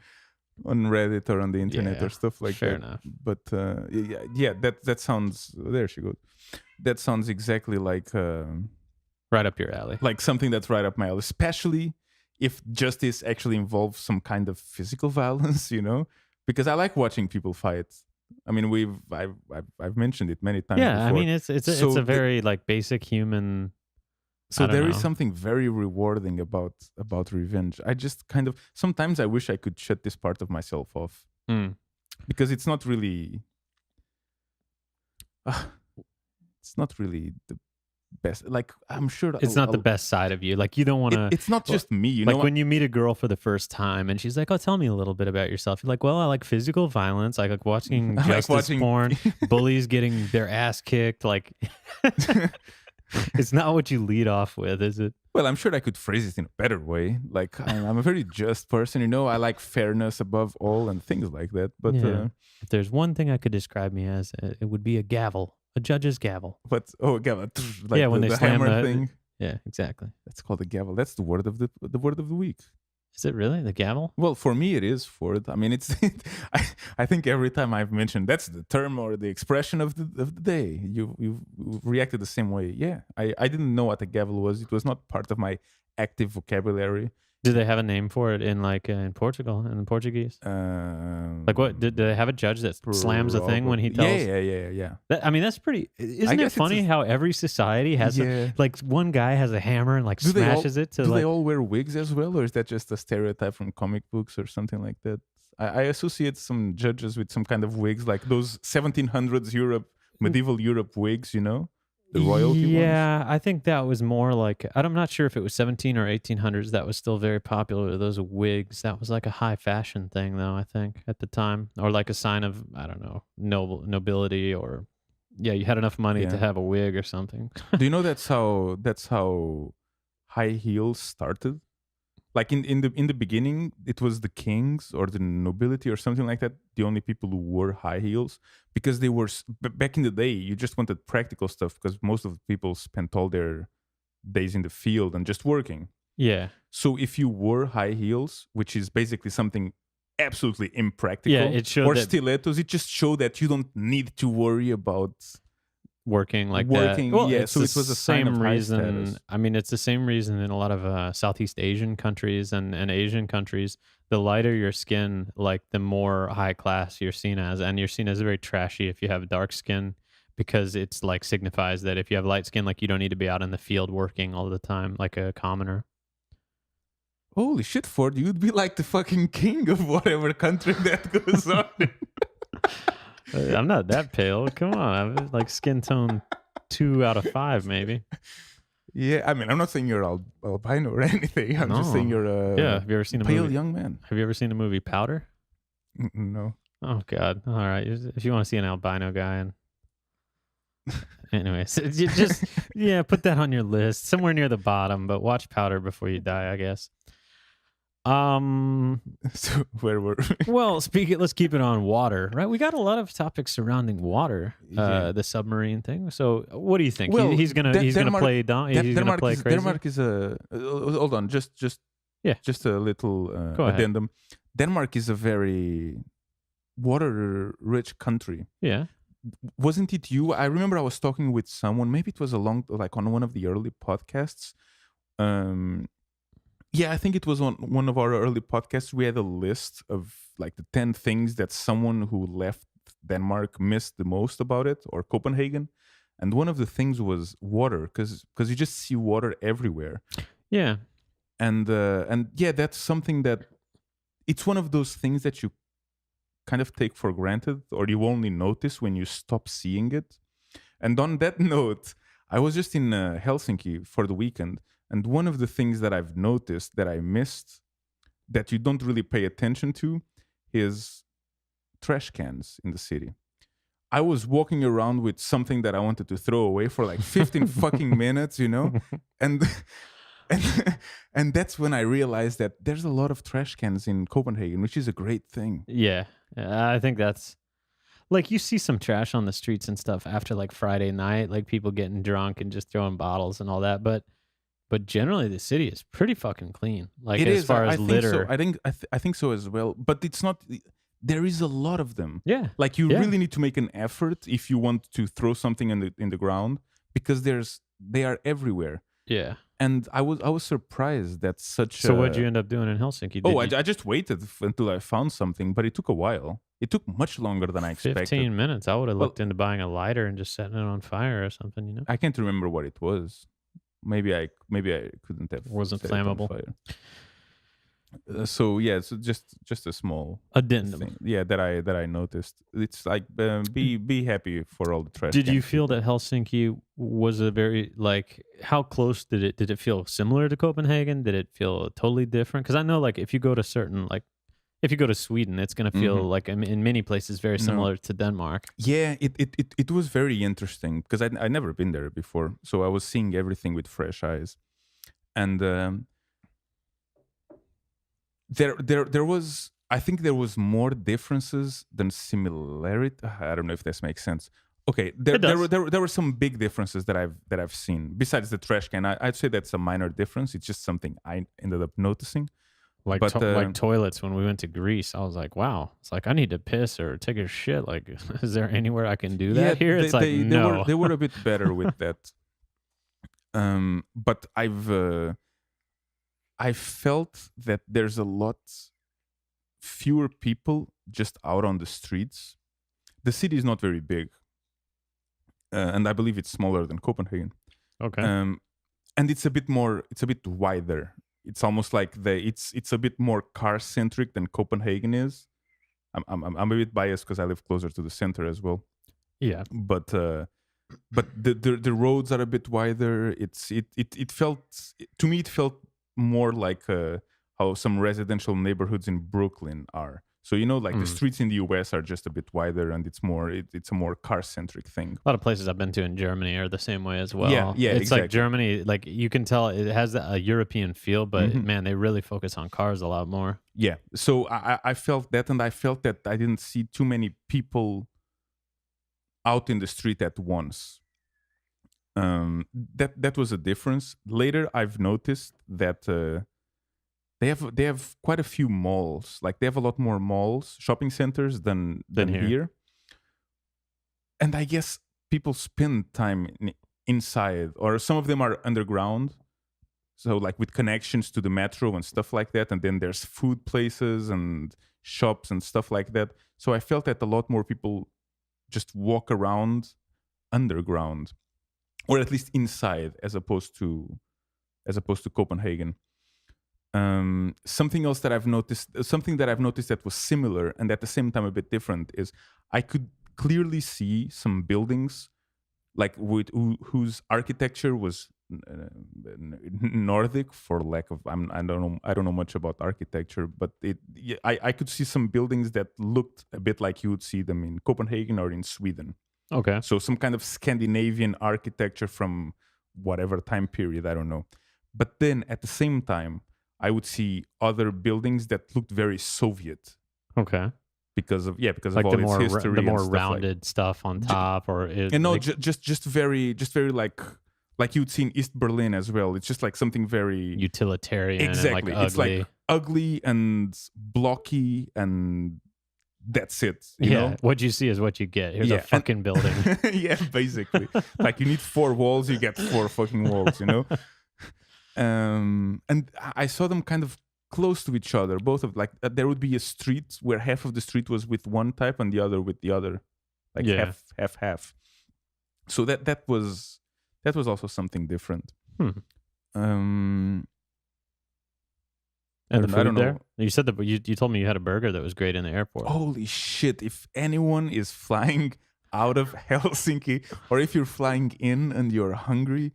on Reddit or on the internet or stuff like fair that. enough. But that sounds. There she goes. That sounds exactly like Right up your alley. like something that's right up my alley, especially if justice actually involves some kind of physical violence. You know, because I like watching people fight. I mean, I've mentioned it many times. Yeah, before. I mean it's So a very like basic human. So I don't there is know. something very rewarding about revenge. I just kind of sometimes I wish I could shut this part of myself off Mm. because it's not really it's not really the best. Like I'm sure It's not the best side of you. Like you don't want to. It's not just me, you Like know. when you meet a girl for the first time and she's like, "Oh, tell me a little bit about yourself." You're like, "Well, I like physical violence. I like watching I like justice watching- porn, bullies getting their ass kicked." Like, it's not what you lead off with, is it? Well, I'm sure I could phrase it in a better way. Like I'm a very just person, you know. I like fairness above all and things like that. But Yeah. If there's one thing I could describe me as, it would be a gavel, a judge's gavel. gavel, like Yeah, when the they slam hammer the- thing. Yeah, exactly. That's called a gavel. That's the word of the word of the week. Is it really the gavel? Well, for me, it is Ford. I mean, it's. I think every time I've mentioned that's the term or the expression of the day, you reacted the same way. Yeah, I didn't know what a gavel was. It was not part of my active vocabulary. Do they have a name for it in like in Portugal, in Portuguese? Like what? Do they have a judge that slams a thing when he tells? Yeah. I mean, that's pretty. Isn't it guess it's funny how every society has Yeah. like one guy has a hammer and like Do they all- smashes it to Do like. they all wear wigs as well, or is that just a stereotype from comic books or something like that? I associate some judges with some kind of wigs, like those 1700s medieval Europe wigs, you know, the royalty ones. Yeah, I think that was more like I'm not sure if it was 17 or 1800s. That was still very popular. Those wigs. That was like a high fashion thing, though. I think at the time, or like a sign of I don't know nobility, or yeah, you had enough money to Yeah. have a wig or something. Do you know that's how high heels started? Like in the beginning, it was the kings or the nobility or something like that. The only people who wore high heels because they were back in the day. You just wanted practical stuff because most of the people spent all their days in the field and just working. Yeah, So if you wore high heels, which is basically something absolutely impractical, Yeah, it showed or that- stilettos, it just showed that you don't need to worry about working like Working, that. Well, yeah, it's so the it was a sign of same high reason. status. I mean, it's the same reason in a lot of Southeast Asian countries and Asian countries. The lighter your skin, like the more high class you're seen as, and you're seen as very trashy if you have dark skin, because it's like signifies that if you have light skin, like you don't need to be out in the field working all the time like a commoner. holy shit, Ford, you'd be like the fucking king of whatever country that goes on. I'm not that pale. Come on, I'm like skin tone 2 out of 5 maybe. Yeah, I mean, I'm not saying you're albino or anything. I'm just No. saying you're a Yeah, have you ever seen a pale movie? young man. Have you ever seen the movie Powder? No. Oh God! All right, if you want to see an albino guy, and anyways, you just yeah, put that on your list somewhere near the bottom. But watch Powder before you die, I guess. So where were Well, let's keep it on water, right? We got a lot of topics surrounding water, Yeah. the submarine thing. So, what do you think? Well, He's gonna Denmark- play down. He's gonna play crazy. Denmark is a hold on, just Yeah. just a little Go ahead. addendum. Denmark is a very water-rich country. Yeah. Wasn't it you? I remember I was talking with someone. Maybe it was like on one of the early podcasts. Um, yeah, I think it was on one of our early podcasts. We had a list of like the 10 things that someone who left Denmark missed the most about it, or Copenhagen. And one of the things was water, because you just see water everywhere. Yeah. And yeah, that's something that it's one of those things that you kind of take for granted, or you only notice when you stop seeing it. And on that note, I was just in Helsinki for the weekend, and one of the things that I've noticed that I missed, that you don't really pay attention to, is trash cans in the city. I was walking around with something that I wanted to throw away for like 15 fucking minutes, you know? And and and that's when I realized that there's a lot of trash cans in Copenhagen, which is a great thing. Yeah. I think that's like you see some trash on the streets and stuff after like Friday night, like people getting drunk and just throwing bottles and all that. But generally the city is pretty fucking clean. Like It as is. far I as think litter. so. I think so as well. But it's not. There is a lot of them. Yeah. Like you Yeah. really need to make an effort if you want to throw something in the ground, because they are everywhere. Yeah. And I was surprised that such. So what'd you end up doing in Helsinki? I just waited until I found something, but it took a while. It took much longer than I expected. 15 minutes. I would have Well- looked into buying a lighter and just setting it on fire or something, you know? I can't remember what it was. Maybe I couldn't have. Wasn't set it on flammable. fire. So yeah, so just a small Addendum. thing. Yeah, that I noticed. It's like be happy for all the trash. Did you cans feel people. that Helsinki was a very like how close did it feel similar to Copenhagen? Did it feel totally different? Because I know like if you go to certain like if you go to Sweden, it's gonna feel like in many places very similar to Denmark. Yeah, it was very interesting because I never been there before, so I was seeing everything with fresh eyes, and there was, I think there was more differences than similarity. I don't know if this makes sense. Okay, there were some big differences that I've seen besides the trash can. I'd say that's a minor difference. It's just something I ended up noticing. Like But, like toilets when we went to Greece, I was like, wow. It's like I need to piss or take a shit. Like, is there anywhere I can do that here? It's like no. They were a bit better with that. But I felt that there's a lot fewer people just out on the streets. The city is not very big, and I believe it's smaller than Copenhagen. Okay. And it's a bit wider. It's almost like it's a bit more car centric than Copenhagen is. I'm a bit biased because I live closer to the center as well. Yeah. But the roads are a bit wider. It felt, to me, it felt more like how some residential neighborhoods in Brooklyn are. So like the streets in the US are just a bit wider, and it's a more car centric thing. A lot of places I've been to in Germany are the same way as well. Yeah, It's exactly. like Germany, like you can tell it has a European feel, but man, they really focus on cars a lot more. Yeah. So I felt that, and I felt that I didn't see too many people out in the street at once. That was a difference. Later, I've noticed that they have quite a few malls. Like they have a lot more malls, shopping centers than here. And I guess people spend time inside, or some of them are underground. So like with connections to the metro and stuff like that. And then there's food places and shops and stuff like that. So I felt that a lot more people just walk around underground, or at least inside, as opposed to Copenhagen. Something that I've noticed that was similar and at the same time a bit different is I could clearly see some buildings like whose architecture was Nordic, for lack of I don't know much about architecture, but I could see some buildings that looked a bit like you would see them in Copenhagen or in Sweden. Okay. So some kind of Scandinavian architecture from whatever time period, I don't know. But then at the same time, I would see other buildings that looked very Soviet. Okay. Because of Like all its history, the more and stuff rounded stuff on top, or just very like you'd see in East Berlin as well. It's just like something very utilitarian. exactly. And like ugly. It's like ugly and blocky and that's it. You know? What you see is what you get. Here's a Yeah, and- fucking building. Yeah, basically. Like you need 4 walls, you get 4 fucking walls. You know. And I saw them kind of close to each other. Both of like there would be a street where half of the street was with one type and the other with the other, like Yeah. half. So that was also something different. And I the don't food there? know. You said that you told me you had a burger that was great in the airport. Holy shit! If anyone is flying out of Helsinki, or if you're flying in and you're hungry,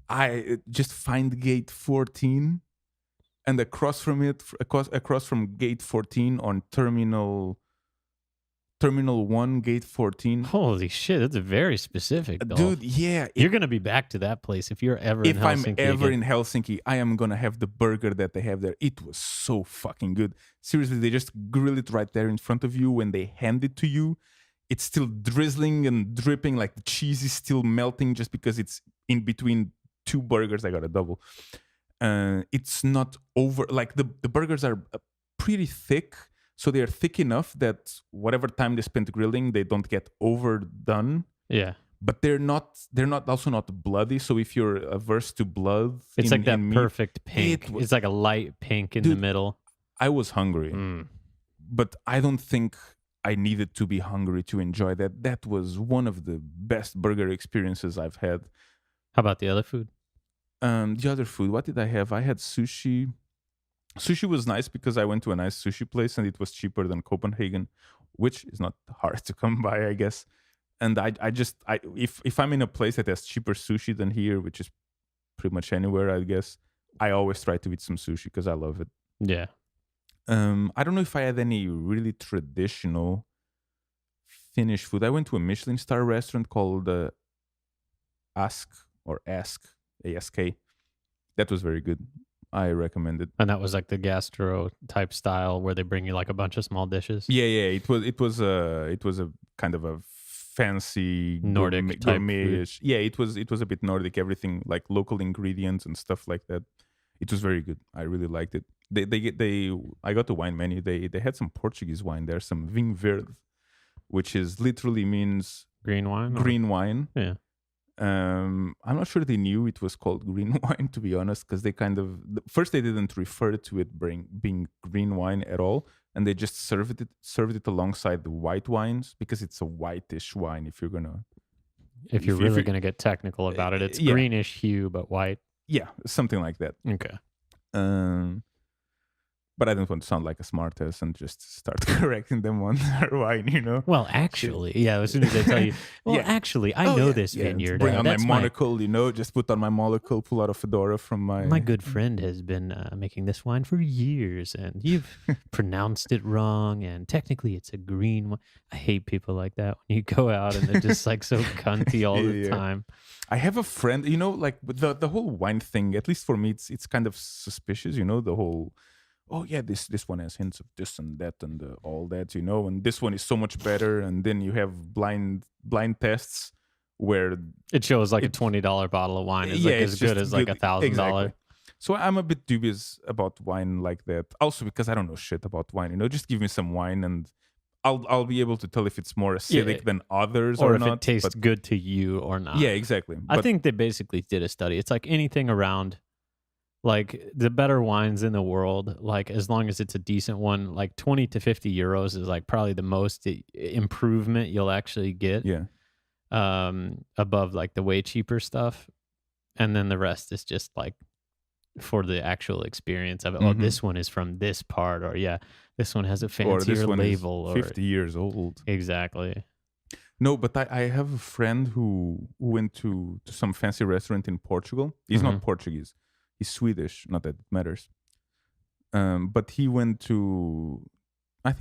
I just find gate 14, and across from it, across from gate 14 on terminal 1, gate 14. Holy shit, that's very specific, though. Dude, yeah. You're going to be back to that place if you're ever in If I'm Helsinki ever again. in Helsinki, I am gonna have the burger that they have there. It was so fucking good. Seriously, they just grill it right there in front of you. When they hand it to you, it's still drizzling and dripping, like the cheese is still melting just because it's in between 2 burgers. I got a double. It's not over, like the burgers are pretty thick, so they're thick enough that whatever time they spent grilling, they don't get overdone. Yeah. But they're not also not bloody. So if you're averse to blood, It's like that meat, perfect pink. It's like a light pink in the Dude, middle. I was hungry, but I don't think I needed to be hungry to enjoy that. That was one of the best burger experiences I've had. How about the other food? The other food, what did I have? I had sushi. Sushi was nice because I went to a nice sushi place and it was cheaper than Copenhagen, which is not hard to come by, I guess. And if I'm in a place that has cheaper sushi than here, which is pretty much anywhere, I guess, I always try to eat some sushi because I love it. Yeah. I don't know if I had any really traditional Finnish food. I went to a Michelin star restaurant called Ask. That was very good. I recommend it. And that was like the gastro type style where they bring you like a bunch of small dishes. Yeah. It was a kind of a fancy Nordic type gourmet-ish. Yeah, it was a bit Nordic. Everything like local ingredients and stuff like that. It was very good. I really liked it. I got the wine menu. They had some Portuguese wine there, some vinho verde, which is literally means Green wine? green wine. Yeah. I'm not sure they knew it was called green wine, to be honest, because they first they didn't refer to it being green wine at all, and they just served it alongside the white wines because it's a whitish wine. If you're really going to get technical about it, it's greenish hue but white. Yeah, something like that. Okay. But I don't want to sound like a smartass and just start correcting them on their wine, Well, actually, as soon as they tell you, actually, I know this vineyard. Bring on my monocle, just put on my monocle, pull out a fedora from my... My good friend has been making this wine for years, and you've pronounced it wrong, and technically it's a green wine. I hate people like that when you go out and they're just like so cunty all the time. I have a friend, like the whole wine thing, at least for me, it's kind of suspicious, the whole... Oh yeah, this one has hints of this and that and all that, and this one is so much better. And then you have blind tests where it shows like a $20 bottle of wine is like as good as like $1,000. Exactly. So I'm a bit dubious about wine like that. Also because I don't know shit about wine. Just give me some wine and I'll be able to tell if it's more acidic than others or if not. It tastes good to you or not. Yeah, exactly. I think they basically did a study. It's like anything around. Like the better wines in the world, like as long as it's a decent one, like 20 to 50 euros is like probably the most improvement you'll actually get. Yeah. Above like the way cheaper stuff. And then the rest is just like for the actual experience of it. Oh, this one is from this part, or this one has a fancier label. Or 50 years old. Exactly. No, but I have a friend who went to some fancy restaurant in Portugal. He's not Portuguese. He's Swedish, not that it matters. But he went to a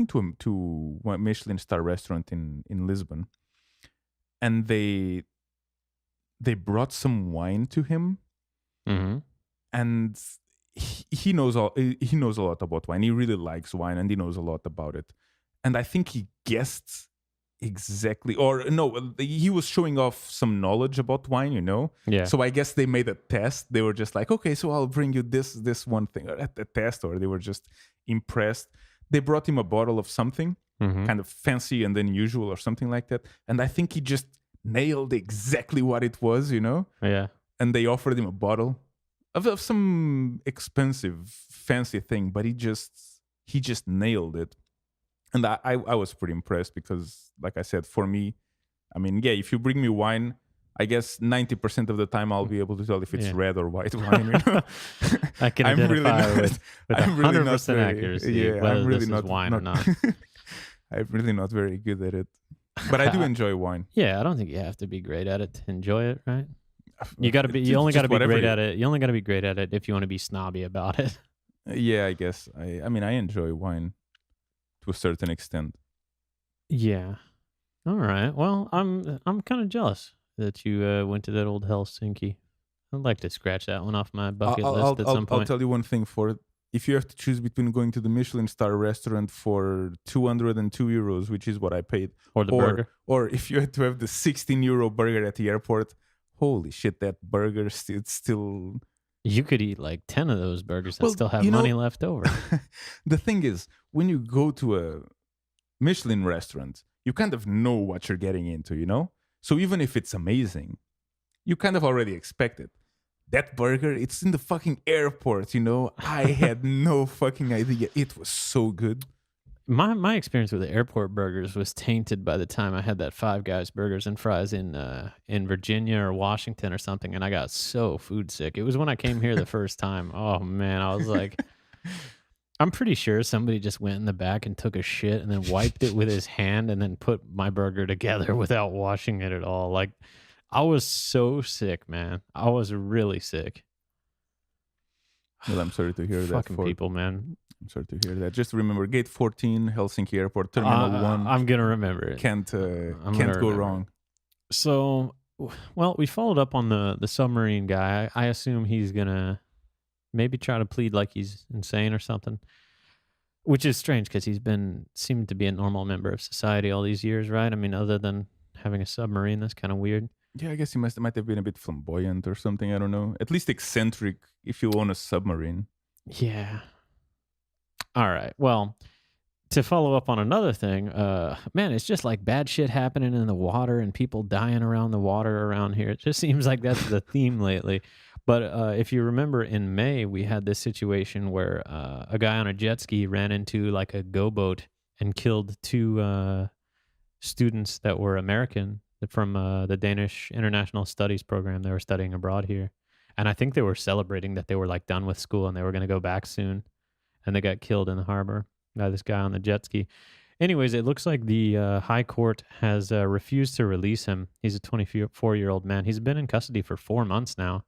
Michelin star restaurant in Lisbon, and they brought some wine to him, and he knows a lot about wine. He really likes wine, and he knows a lot about it. And I think he guessed exactly, or no, he was showing off some knowledge about wine, Yeah. So I guess they made a test. They were just like, okay, so I'll bring you this one thing, or a test, or they were just impressed. They brought him a bottle of something, kind of fancy and unusual or something like that. And I think he just nailed exactly what it was, Yeah. And they offered him a bottle of some expensive, fancy thing, but he just nailed it. And I was pretty impressed because, like I said, for me, I mean, yeah, if you bring me wine, I guess 90% of the time I'll be able to tell if it's red or white wine. I can I'm really identify not, with I'm really not 100% very, accuracy yeah, whether I'm really this not is wine or not. I'm really not very good at it, but I do enjoy wine. Yeah, I don't think you have to be great at it to enjoy it, right? You got to be. It's You only got to just be whatever great you- at it. You only got to be great at it if you want to be snobby about it. Yeah, I guess. I mean, I enjoy wine to a certain extent. Yeah. All right. Well, I'm kind of jealous that you went to that old Helsinki. I'd like to scratch that one off my bucket list at some I'll point. tell you one thing for it. If you have to choose between going to the Michelin star restaurant for 202 euros, which is what I paid, Or the burger. or if you had to have the 16 euro burger at the airport, holy shit, that burger it's still. You could eat like 10 of those burgers and Well, still have you know- money left over. The thing is, when you go to a Michelin restaurant, you kind of know what you're getting into, So even if it's amazing, you kind of already expect it. That burger, it's in the fucking airport, I had no fucking idea. It was so good. My experience with the airport burgers was tainted by the time I had that Five Guys burgers and fries in Virginia or Washington or something, and I got so food sick. It was when I came here the first time. Oh man, I was like, I'm pretty sure somebody just went in the back and took a shit and then wiped it with his hand and then put my burger together without washing it at all. Like, I was so sick, man. I was really sick. Well, I'm sorry to hear that. Fucking people, man. I'm sorry to hear that. Just remember, Gate 14, Helsinki Airport, Terminal 1. I'm gonna remember it. Can't I'm can't gonna go remember wrong. So, well, we followed up on the submarine guy. I assume he's gonna maybe try to plead like he's insane or something, which is strange because he's seemed to be a normal member of society all these years, right? I mean, other than having a submarine, that's kind of weird. Yeah, I guess he might have been a bit flamboyant or something. I don't know. At least eccentric if you own a submarine. Yeah. All right. Well, to follow up on another thing, man, it's just like bad shit happening in the water and people dying around the water around here. It just seems like that's the theme lately. But if you remember in May, we had this situation where a guy on a jet ski ran into like a go boat and killed two students that were American from the Danish International Studies program. They were studying abroad here. And I think they were celebrating that they were like done with school and they were going to go back soon. And they got killed in the harbor by this guy on the jet ski. Anyways, it looks like the high court has refused to release him. He's a 24-year-old man. He's been in custody for 4 months now.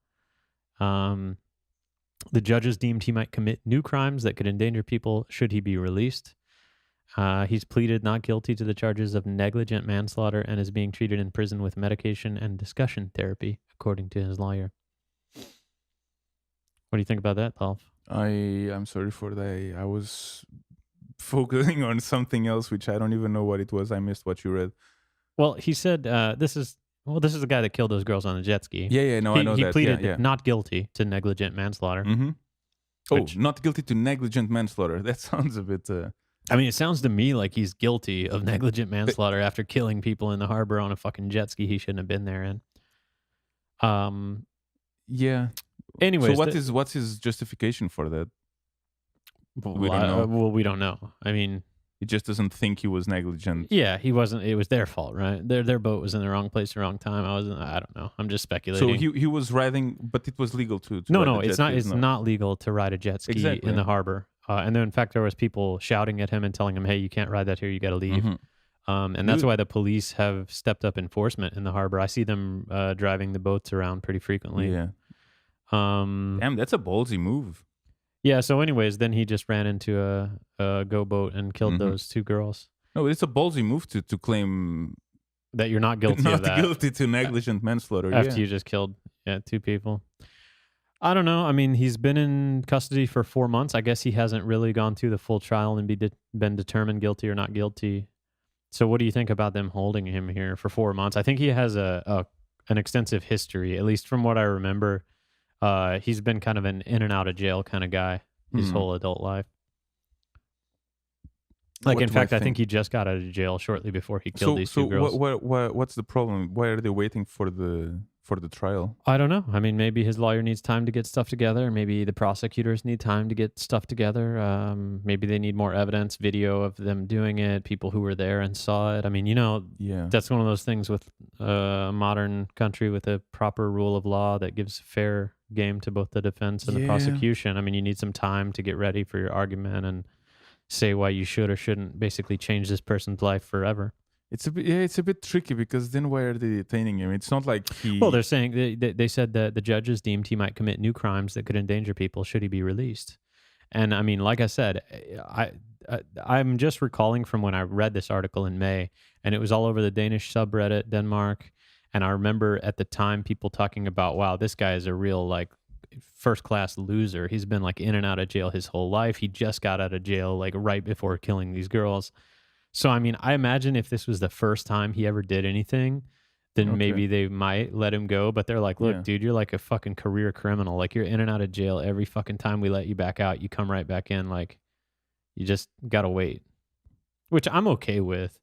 The judges deemed he might commit new crimes that could endanger people should he be released. He's pleaded not guilty to the charges of negligent manslaughter and is being treated in prison with medication and discussion therapy, according to his lawyer. What do you think about that, Dolph? I'm sorry for that. I was focusing on something else, which I don't even know what it was. I missed what you read. Well, he said this is the guy that killed those girls on the jet ski. Yeah, no, I know he that. He pleaded yeah. not guilty to negligent manslaughter. Mm-hmm. Oh, Which- not guilty to negligent manslaughter. That sounds a bit... I mean, it sounds to me like he's guilty of negligent manslaughter after killing people in the harbor on a fucking jet ski he shouldn't have been there in. Yeah. Anyways, So what's his justification for that? We don't know. Well, we don't know. I mean, He just doesn't think he was negligent. yeah, he wasn't. It was their fault, right? Their boat was in the wrong place, at the wrong time. I don't know. I'm just speculating. So he was riding, but it was legal to No, ride a it's jet not. ski, It's no. not legal to ride a jet ski Exactly. in the harbor. And then, in fact, there was people shouting at him and telling him, "Hey, you can't ride that here. You got to leave." Mhm. And that's why the police have stepped up enforcement in the harbor. I see them driving the boats around pretty frequently. Yeah. Um, Damn, that's a ballsy move. yeah. So, anyways, then he just ran into a go boat and killed Mhm. those two girls. No, it's a ballsy move to claim That you're not guilty not of that guilty to negligent manslaughter. after yeah. you just killed two people. I don't know. I mean, he's been in custody for 4 months. I guess he hasn't really gone through the full trial and been determined guilty or not guilty. So what do you think about them holding him here for 4 months? I think he has an extensive history, at least from what I remember. He's been kind of an in and out of jail kind of guy his Hmm. whole adult life. Like, What in do I fact, I think? think he just got out of jail shortly before he killed So these so two girls. what's the problem? Why are they waiting for the trial? I don't know. I mean, maybe his lawyer needs time to get stuff together. Maybe the prosecutors need time to get stuff together. Maybe they need more evidence, video of them doing it, people who were there and saw it. I mean, Yeah. that's one of those things with a modern country with a proper rule of law that gives fair game to both the defense and the Yeah. prosecution. I mean, you need some time to get ready for your argument and say why you should or shouldn't basically change this person's life forever. It's a bit tricky because then why are they detaining him? It's not like Well, they're saying they said that the judges deemed he might commit new crimes that could endanger people should he be released. And I mean, like I said, I'm just recalling from when I read this article in May, and it was all over the Danish subreddit, Denmark. And I remember at the time people talking about, wow, this guy is a real like first class loser. He's been like in and out of jail his whole life. He just got out of jail like right before killing these girls. So I mean, I imagine if this was the first time he ever did anything, then Okay. maybe they might let him go. But they're like, look, Yeah. dude, you're like a fucking career criminal. Like you're in and out of jail every fucking time we let you back out. You come right back in. Like you just gotta wait, which I'm okay with.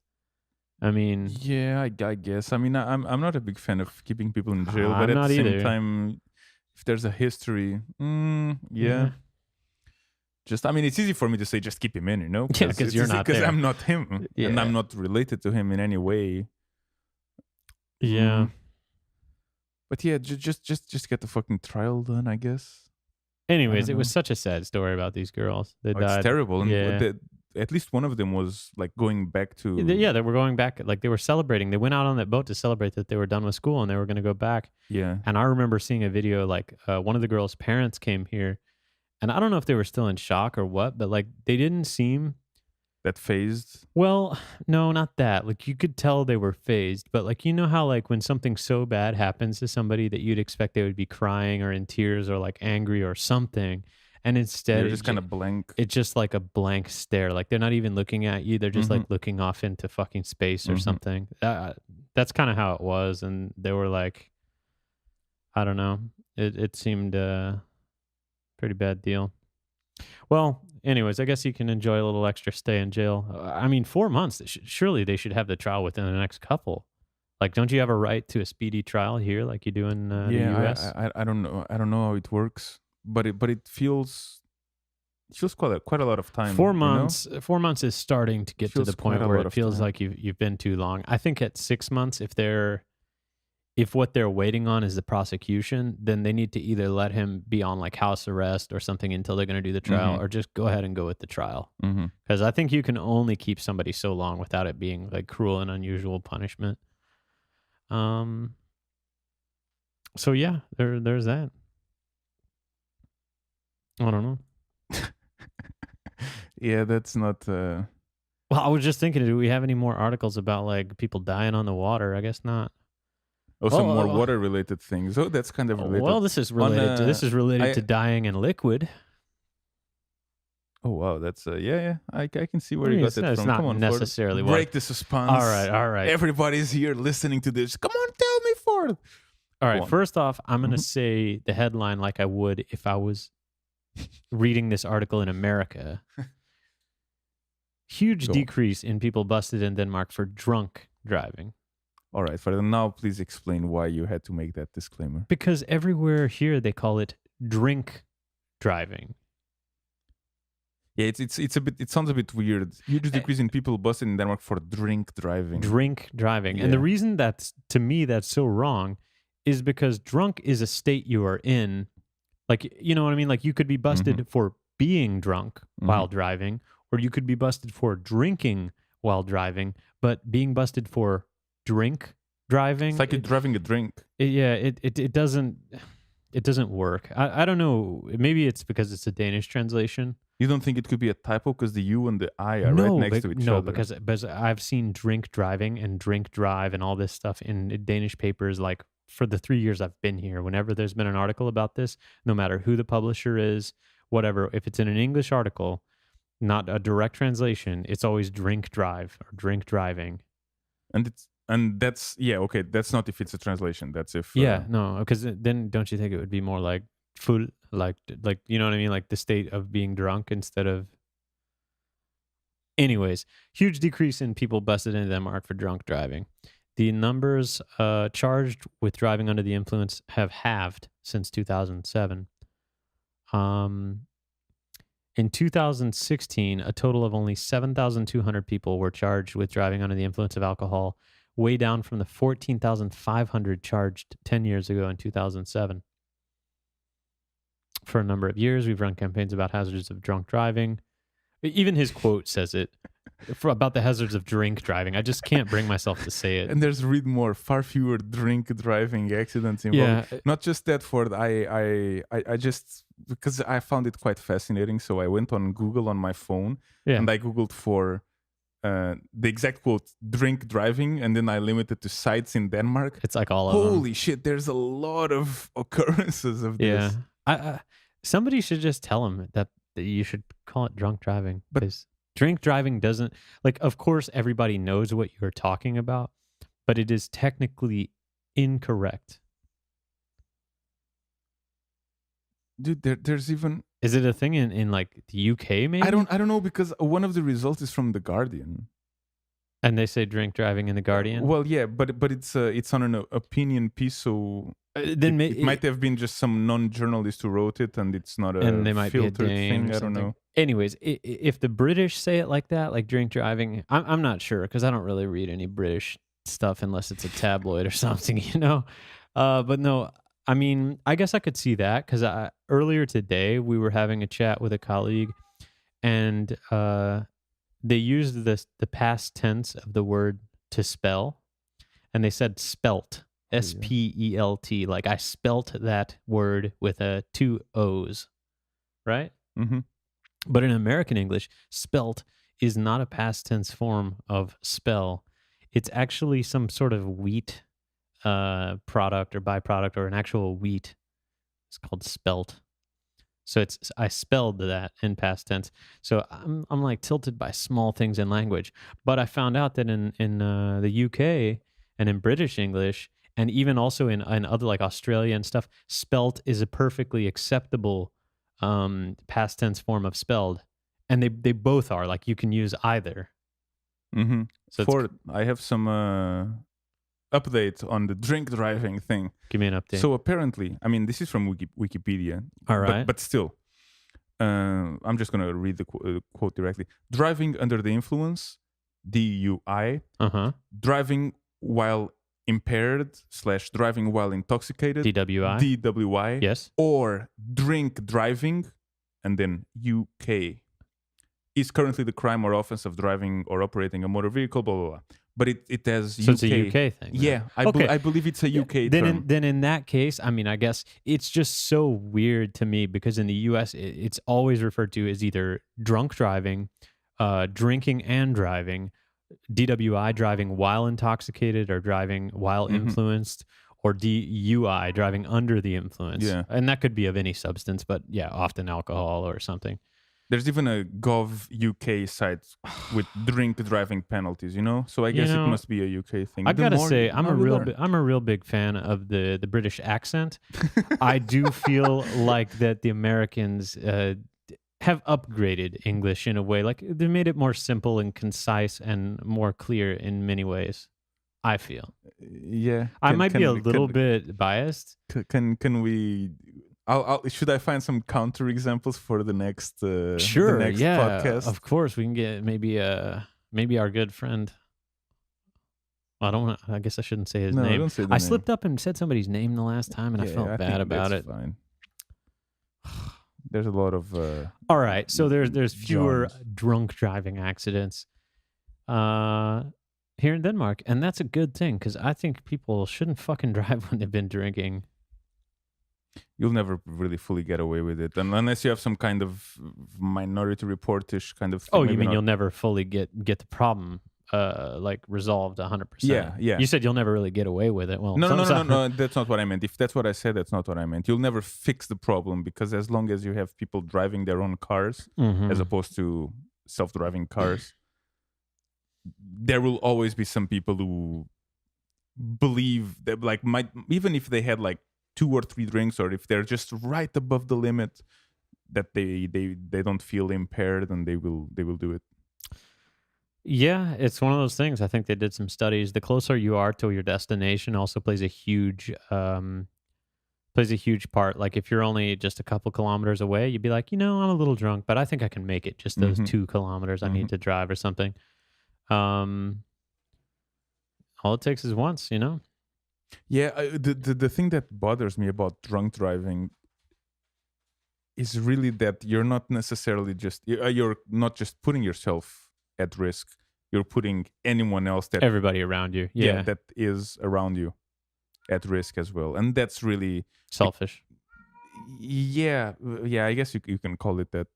I mean, Yeah, I guess. I mean, I'm not a big fan of keeping people in jail, but I'm at not the same either. time, if there's a history, yeah. Just, I mean, it's easy for me to say just keep him in, you know? Yeah, 'cause you're not there. I'm not him, and Yeah. I'm not related to him in any way. Yeah. But yeah, just get the fucking trial done, I guess. Anyways, don't it was know. such a sad story about these girls. They Oh, died. it's terrible, and Yeah. at least one of them was like going back to. Yeah, they were going back. Like they were celebrating. They went out on that boat to celebrate that they were done with school and they were going to go back. Yeah, And I remember seeing a video like one of the girls' parents came here, and I don't know if they were still in shock or what, but like they didn't seem. that phased. Well, no, not that. Like you could tell they were phased, but like how like when something so bad happens to somebody that you'd expect they would be crying or in tears or like angry or something, and instead They're just kind of blank. it's just like a blank stare. Like they're not even looking at you. They're just like looking off into fucking space or something. That's kind of how it was. And they were like, I don't know. It seemed a pretty bad deal. Well, anyways, I guess you can enjoy a little extra stay in jail. I mean, 4 months. Surely they should have the trial within the next couple. Like, don't you have a right to a speedy trial here, like you do in the U.S.? I don't know. I don't know how it works, but it feels quite a lot of time. 4 you know? months. 4 months is starting to get to Feels the point quite a where lot it of feels time. like you've been too long. I think at 6 months, if what they're waiting on is the prosecution, then they need to either let him be on like house arrest or something until they're going to do the trial, or just go ahead and go with the trial. Because I think you can only keep somebody so long without it being like cruel and unusual punishment. So yeah, there's that. I don't know. Yeah, that's not. Well, I was just thinking, do we have any more articles about like people dying on the water? I guess not. Some more water-related things. Oh, that's kind of related. Well, this is related to dying in liquid. Oh wow, that's yeah. I can see where you got that It's from. not Come on, necessarily Ford. Break the suspense. All right. Everybody's here listening to this. Come on, tell me, Ford. All right. First off, I'm going to say the headline like I would if I was reading this article in America. Huge decrease in people busted in Denmark for drunk driving. All right, Fred. Now, please explain why you had to make that disclaimer. Because everywhere here they call it drink driving. Yeah, it's a bit. It sounds a bit weird. Huge decrease in people busted in Denmark for drink driving. Drink driving, Yeah. and the reason that's to me that's so wrong is because drunk is a state you are in. Like, you know what I mean? Like you could be busted for being drunk while driving, or you could be busted for drinking while driving. But being busted for drink driving, It's like you're driving a drink. It doesn't work. I don't know. Maybe it's because it's a Danish translation. You don't think it could be a typo because the U and the I are right next to each other? No, because I've seen drink driving and drink drive and all this stuff in Danish papers. Like for the 3 years I've been here, whenever there's been an article about this, no matter who the publisher is, whatever, if it's in an English article, not a direct translation, it's always drink drive or drink driving. And that's okay. That's not if it's a translation. That's if no, because then don't you think it would be more like full, like you know what I mean, like the state of being drunk instead of. Anyways, huge decrease in people busted into Denmark for drunk driving. The numbers charged with driving under the influence have halved since 2007. In 2016, a total of only 7,200 people were charged with driving under the influence of alcohol, way down from the 14,500 charged 10 years ago in 2007. For a number of years, we've run campaigns about hazards of drunk driving. Even his quote says it about the hazards of drink driving. I just can't bring myself to say it. And there's far fewer drink driving accidents involved. Yeah. Not just that, Ford. I just, because I found it quite fascinating. So I went on Google on my phone and I Googled for the exact quote, drink driving, and then I limited to sites in Denmark. It's like all of them. Holy shit, there's a lot of occurrences of this. Yeah. Somebody should just tell him that you should call it drunk driving. But because drink driving doesn't, like, of course, everybody knows what you're talking about, but it is technically incorrect. Dude, there's even... Is it a thing in like the UK maybe? I don't know, because one of the results is from The Guardian. And they say drink driving in The Guardian? Well, yeah, but it's on an opinion piece, so then it might have been just some non-journalist who wrote it, and it's not a and they might filtered be a thing. or I don't know. Anyways, if the British say it like that, like drink driving, I'm not sure, because I don't really read any British stuff unless it's a tabloid or something, you know? But no, I mean, I guess I could see that, because earlier today we were having a chat with a colleague, and they used the past tense of the word to spell, and they said spelt, spelt, like I spelt that word with 2 O's, right? Mm-hmm. But in American English, spelt is not a past tense form of spell. It's actually some sort of wheat product or byproduct, or an actual wheat. It's called spelt. So I spelled that in past tense. So I'm like tilted by small things in language. But I found out that in the UK and in British English, and even also in other like Australia and stuff, spelt is a perfectly acceptable past tense form of spelled, and they both are, like, you can use either. Mm-hmm. So I have some update on the drink driving thing. Give me an update. So apparently, I mean, this is from Wikipedia. All right. But still, I'm just going to read the quote directly. Driving under the influence, DUI, driving while impaired / driving while intoxicated, DWI, yes, or drink driving, and then UK, is currently the crime or offense of driving or operating a motor vehicle, blah, blah, blah. But it has so UK. It's a UK thing. Yeah, I believe it's a UK term. Then in that case, I mean, I guess it's just so weird to me, because in the US, it's always referred to as either drunk driving, drinking and driving, DWI, driving while intoxicated or driving while influenced, or DUI, driving under the influence. Yeah. And that could be of any substance, but yeah, often alcohol or something. There's even a Gov UK site with drink driving penalties, you know? So I guess it must be a UK thing. I gotta say, I'm a real big fan of the British accent. I do feel like that the Americans have upgraded English in a way. Like, they made it more simple and concise and more clear in many ways, I feel. Yeah. I might be a little bit biased. Can we... should I find some counter examples for the next sure, the next yeah, podcast? Of course, we can get maybe our good friend. I guess I shouldn't say his name. Don't say the I name. slipped up and said somebody's name the last time, and I felt bad about it. Fine. There's a lot of all right, so there's fewer Johns. drunk driving accidents here in Denmark, and that's a good thing, because I think people shouldn't fucking drive when they've been drinking. You'll never really fully get away with it, unless you have some kind of Minority Report-ish kind of thing. Oh, you mean you'll never fully get the problem like resolved 100%? Yeah. You said you'll never really get away with it. Well, no. That's not what I meant. If that's what I said, that's not what I meant. You'll never fix the problem, because as long as you have people driving their own cars as opposed to self-driving cars, there will always be some people who believe that, like, even if they had like 2 or 3 drinks, or if they're just right above the limit, that they don't feel impaired, and they will do it. Yeah, it's one of those things. I think they did some studies. The closer you are to your destination also plays a huge part. Like if you're only just a couple kilometers away, you'd be like, I'm a little drunk, but I think I can make it just those Hmm. 2 kilometers I need to drive or something. Um, all it takes is once. Yeah, the thing that bothers me about drunk driving is really that you're not necessarily you're not just putting yourself at risk. You're putting anyone else Everybody around you. Yeah. that is around you at risk as well, and that's really Selfish. yeah. I guess you can call it that.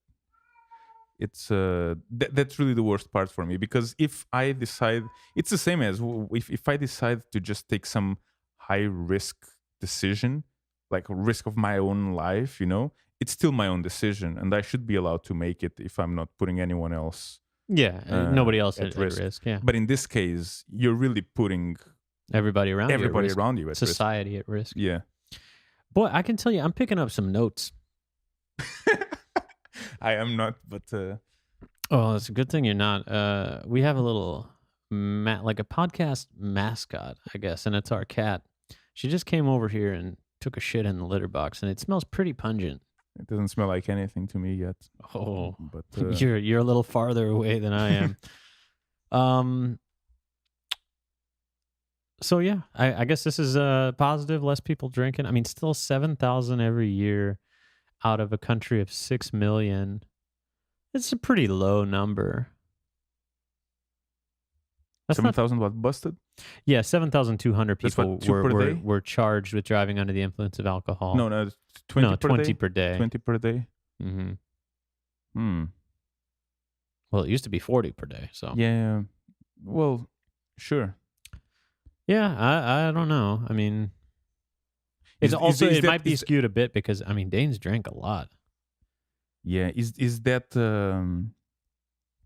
It's that's really the worst part for me, because if I decide, it's the same as if I decide to just take some high risk decision, like a risk of my own life, it's still my own decision, and I should be allowed to make it if I'm not putting anyone else Yeah. Nobody else at at risk. risk. Yeah. But in this case, you're really putting Everybody around you. everybody At risk. around you at Society at risk. risk. Yeah. Boy, I can tell you, I'm picking up some notes. I am not, but Oh, it's a good thing you're not. We have a little like a podcast mascot, I guess, and it's our cat. She just came over here and took a shit in the litter box, and it smells pretty pungent. it doesn't smell like anything to me yet. Oh, But you're a little farther away than I am. um. So yeah, I guess this is positive. Less people drinking. I mean, still 7,000 every year out of a country of 6 million. It's a pretty low number. That's not 7,000 what busted? Yeah, 7,200 That's people what, 2 per day? were charged with driving under the influence of alcohol. No, it's 20 no, per 20 day. per day. 20 per day. Mm-hmm. Hmm. Well, it used to be 40 per day. So Yeah. Well, sure. yeah, I don't know. I mean, it's Is also is it that- might be is- skewed a bit because I mean Danes drank a lot. Yeah. Is that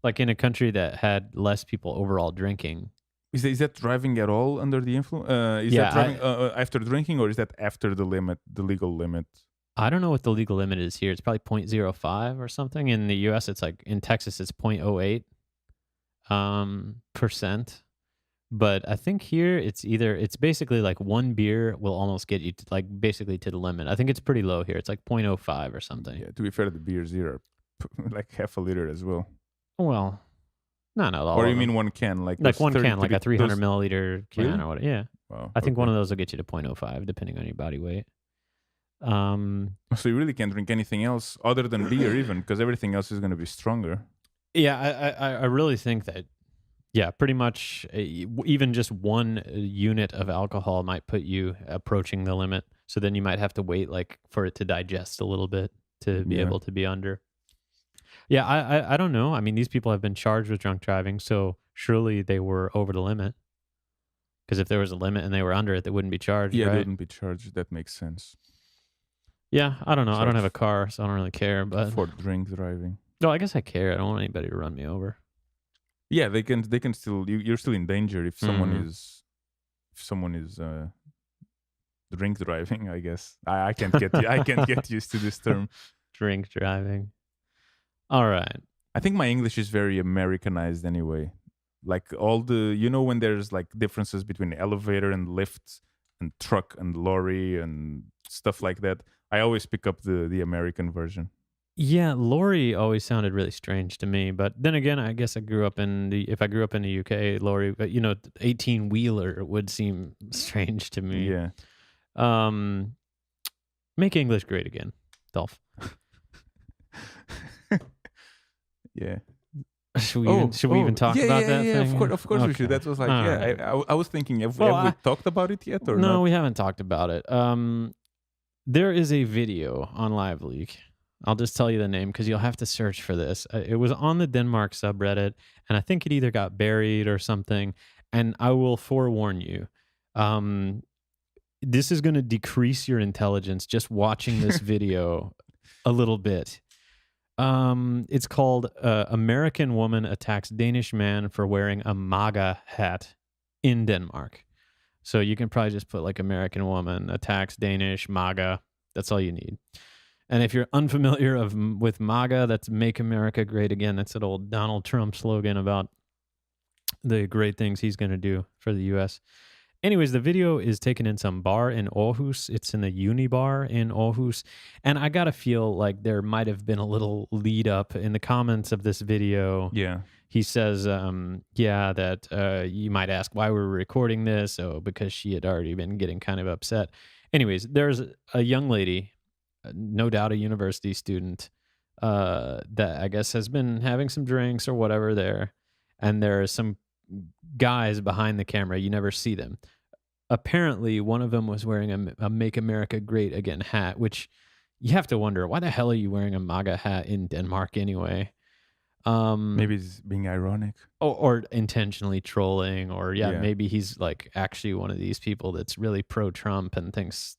Like in a country that had less people overall drinking. is that driving at all under the influence? Is Yeah, that driving after drinking, or is that after the limit, the legal limit? I don't know what the legal limit is here. It's probably 0.05 or something. In the US it's like in Texas it's 0.08 percent. But I think here it's basically like one beer will almost get you to like basically to the limit. I think it's pretty low here. It's like 0.05 or something. Yeah. To be fair, the beers here are like half a liter as well. Well, not all. Or of you mean them. one can, like Like those one 30 can, like a 300 those- milliliter can Really? or what? Yeah, Wow, I think okay. one of those will get you to 0.05 depending on your body weight. So you really can't drink anything else other than beer, even, because everything else is going to be stronger. Yeah, I really think that. Yeah, pretty much. Even just one unit of alcohol might put you approaching the limit. So then you might have to wait like for it to digest a little bit to be Yeah. able to be under. Yeah, I don't know. I mean, these people have been charged with drunk driving, so surely they were over the limit. Because if there was a limit and they were under it, they wouldn't be charged. Yeah, right? they wouldn't be charged. That makes sense. Yeah, I don't know. I don't have a Charged car, so I don't really care. But for drink driving. no, I guess I care. I don't want anybody to run me over. Yeah, they can still. You're still in danger if someone Mhm. is drink driving. I guess I can't get I can't get used to this term. Drink driving. All right. I think my English is very Americanized anyway. Like all the when there's like differences between elevator and lift and truck and lorry and stuff like that. I always pick up the American version. Yeah, lorry always sounded really strange to me. But then again, I guess if I grew up in the UK, lorry, but 18-wheeler would seem strange to me. Yeah. Make English great again, Dolph. Yeah. Should we even talk about that yeah, thing? Of course we should. Okay. That was like, All yeah, right. I was thinking, have Well, we talked about it yet or No, not? we haven't talked about it. There is a video on LiveLeak. I'll just tell you the name because you'll have to search for this. It was on the Denmark subreddit, and I think it either got buried or something. And I will forewarn you, this is going to decrease your intelligence just watching this video a little bit. It's called American Woman Attacks Danish Man for Wearing a MAGA Hat in Denmark. So you can probably just put like American Woman Attacks Danish MAGA. That's all you need. And if you're unfamiliar with MAGA, that's Make America Great Again. That's an old Donald Trump slogan about the great things he's going to do for the U.S. Anyways, the video is taken in some bar in Aarhus. It's in the Uni bar in Aarhus. And I got to feel like there might have been a little lead up in the comments of this video. Yeah. He says, that you might ask why we're recording this. Oh, because she had already been getting kind of upset. Anyways, there's a young lady, no doubt a university student, that I guess has been having some drinks or whatever there. And there are some guys behind the camera. You never see them. Apparently, one of them was wearing a Make America Great Again hat, which you have to wonder, why the hell are you wearing a MAGA hat in Denmark anyway? Maybe it's being ironic. Or intentionally trolling, or Yeah. maybe he's like actually one of these people that's really pro-Trump and thinks,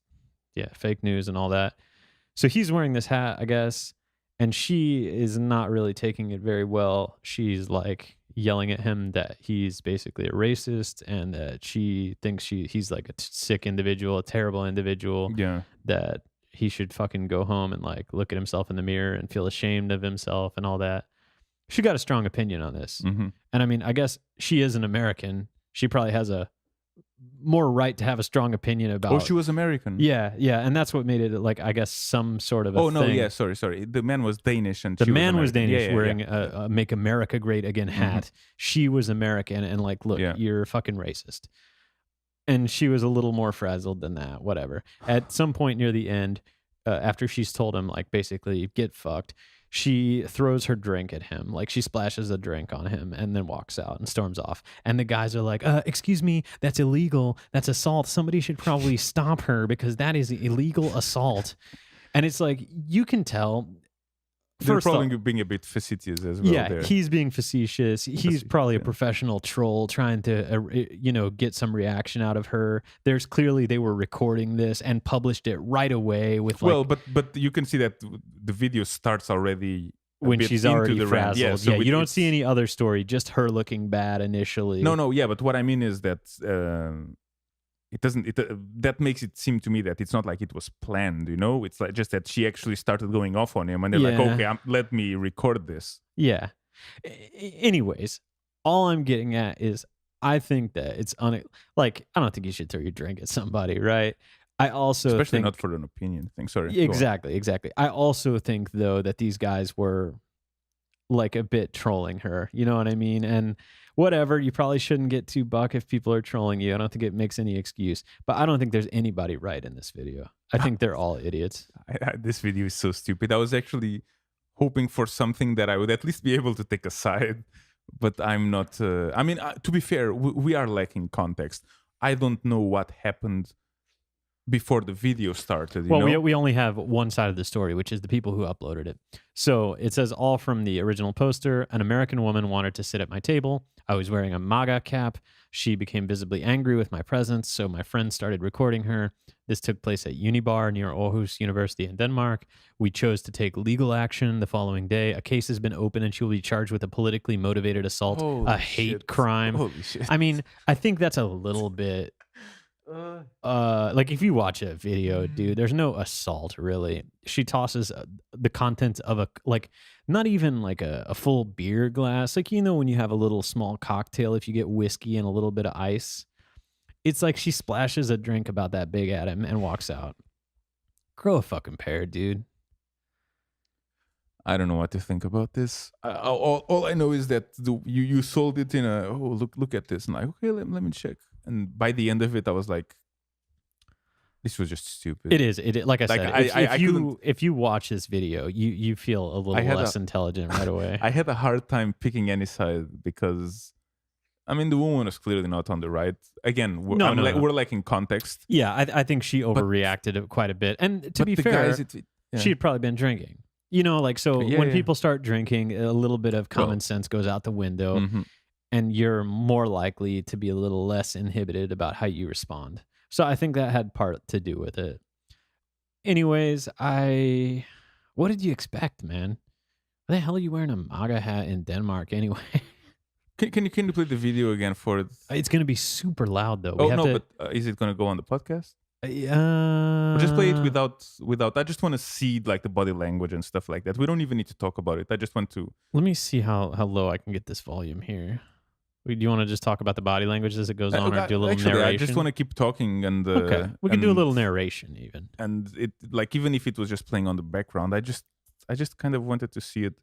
fake news and all that. So he's wearing this hat, I guess, and she is not really taking it very well. She's like yelling at him that he's basically a racist and that she thinks he's like a sick individual, a terrible individual, Yeah. that he should fucking go home and like look at himself in the mirror and feel ashamed of himself and all that. She got a strong opinion on this. Mm-hmm. And I mean, I guess she is an American. She probably has a more right to have a strong opinion about. Oh, she was American. Yeah, and that's what made it like, I guess, some sort of a Oh no, thing. yeah, sorry. The man was Danish, and The she man was American. Danish, Yeah, wearing yeah. a Make America Great Again hat. She was American, and like, look, Yeah. you're fucking racist. And she was a little more frazzled than that, whatever. At some point near the end, after she's told him, like, basically, get fucked, she throws her drink at him. Like, she splashes a drink on him and then walks out and storms off. And the guys are like, excuse me, that's illegal. That's assault. Somebody should probably stop her because that is illegal assault. And it's like, you can tell. They're First probably off, being a bit facetious as well. yeah, there. he's being facetious. He's probably a yeah. professional troll trying to, get some reaction out of her. There's clearly they were recording this and published it right away with like. Well, but you can see that the video starts already when she's already the rant. frazzled. Yeah, so you don't it's- see any other story, just her looking bad initially. No, yeah, but what I mean is that it doesn't. That makes it seem to me that it's not like it was planned. It's like just that she actually started going off on him, and they're like, Yeah. okay, let me record this. Yeah. Anyways, all I'm getting at is I think that it's like, I don't think you should throw your drink at somebody, right? I also Especially think, not for an opinion thing. Sorry. go on. Exactly. I also think though that these guys were like a bit trolling her. You know what I mean? And whatever, you probably shouldn't get too buck if people are trolling you. I don't think it makes any excuse. But I don't think there's anybody right in this video. I think they're all idiots. This video is so stupid. I was actually hoping for something that I would at least be able to take a side, but I'm not. To be fair, we are lacking context. I don't know what happened before the video started. You know? We only have one side of the story, which is the people who uploaded it. So it says all from the original poster. An American woman wanted to sit at my table. I was wearing a MAGA cap. She became visibly angry with my presence, so my friends started recording her. This took place at Unibar near Aarhus University in Denmark. We chose to take legal action the following day. A case has been opened and she will be charged with a politically motivated assault, Holy a hate shit. crime. Holy shit. I mean, I think that's a little bit like if you watch a video, dude, there's no assault really. She tosses the contents of not even like a full beer glass, like when you have a little small cocktail, if you get whiskey and a little bit of ice, it's like she splashes a drink about that big at him and walks out. Grow a fucking pair, dude. I don't know what to think about this. All I know is that you sold it in a look at this, and like, okay, let me check. And by the end of it, I was like, this was just stupid. It is. Like I said, couldn't- if you watch this video, you feel a little less intelligent right away. I had a hard time picking any side because, I mean, the woman was clearly not on the right. Again, we're lacking context. Yeah, I think she overreacted quite a bit. And to be fair, she'd probably been drinking. When people start drinking, a little bit of common sense goes out the window. Mhm. And you're more likely to be a little less inhibited about how you respond. So I think that had part to do with it. Anyways, what did you expect, man? Why the hell are you wearing a MAGA hat in Denmark anyway? Can you play the video again for it? It's going to be super loud though. But is it going to go on the podcast? Or just play it without. I just want to see like the body language and stuff like that. We don't even need to talk about it. I just want to. Let me see how low I can get this volume here Do you want to just talk about the body language as it goes on, or do a little Actually, narration? I just want to keep talking and Okay, we can do a little narration even. And it, like, even if it was just playing on the background, I just kind of wanted to see it.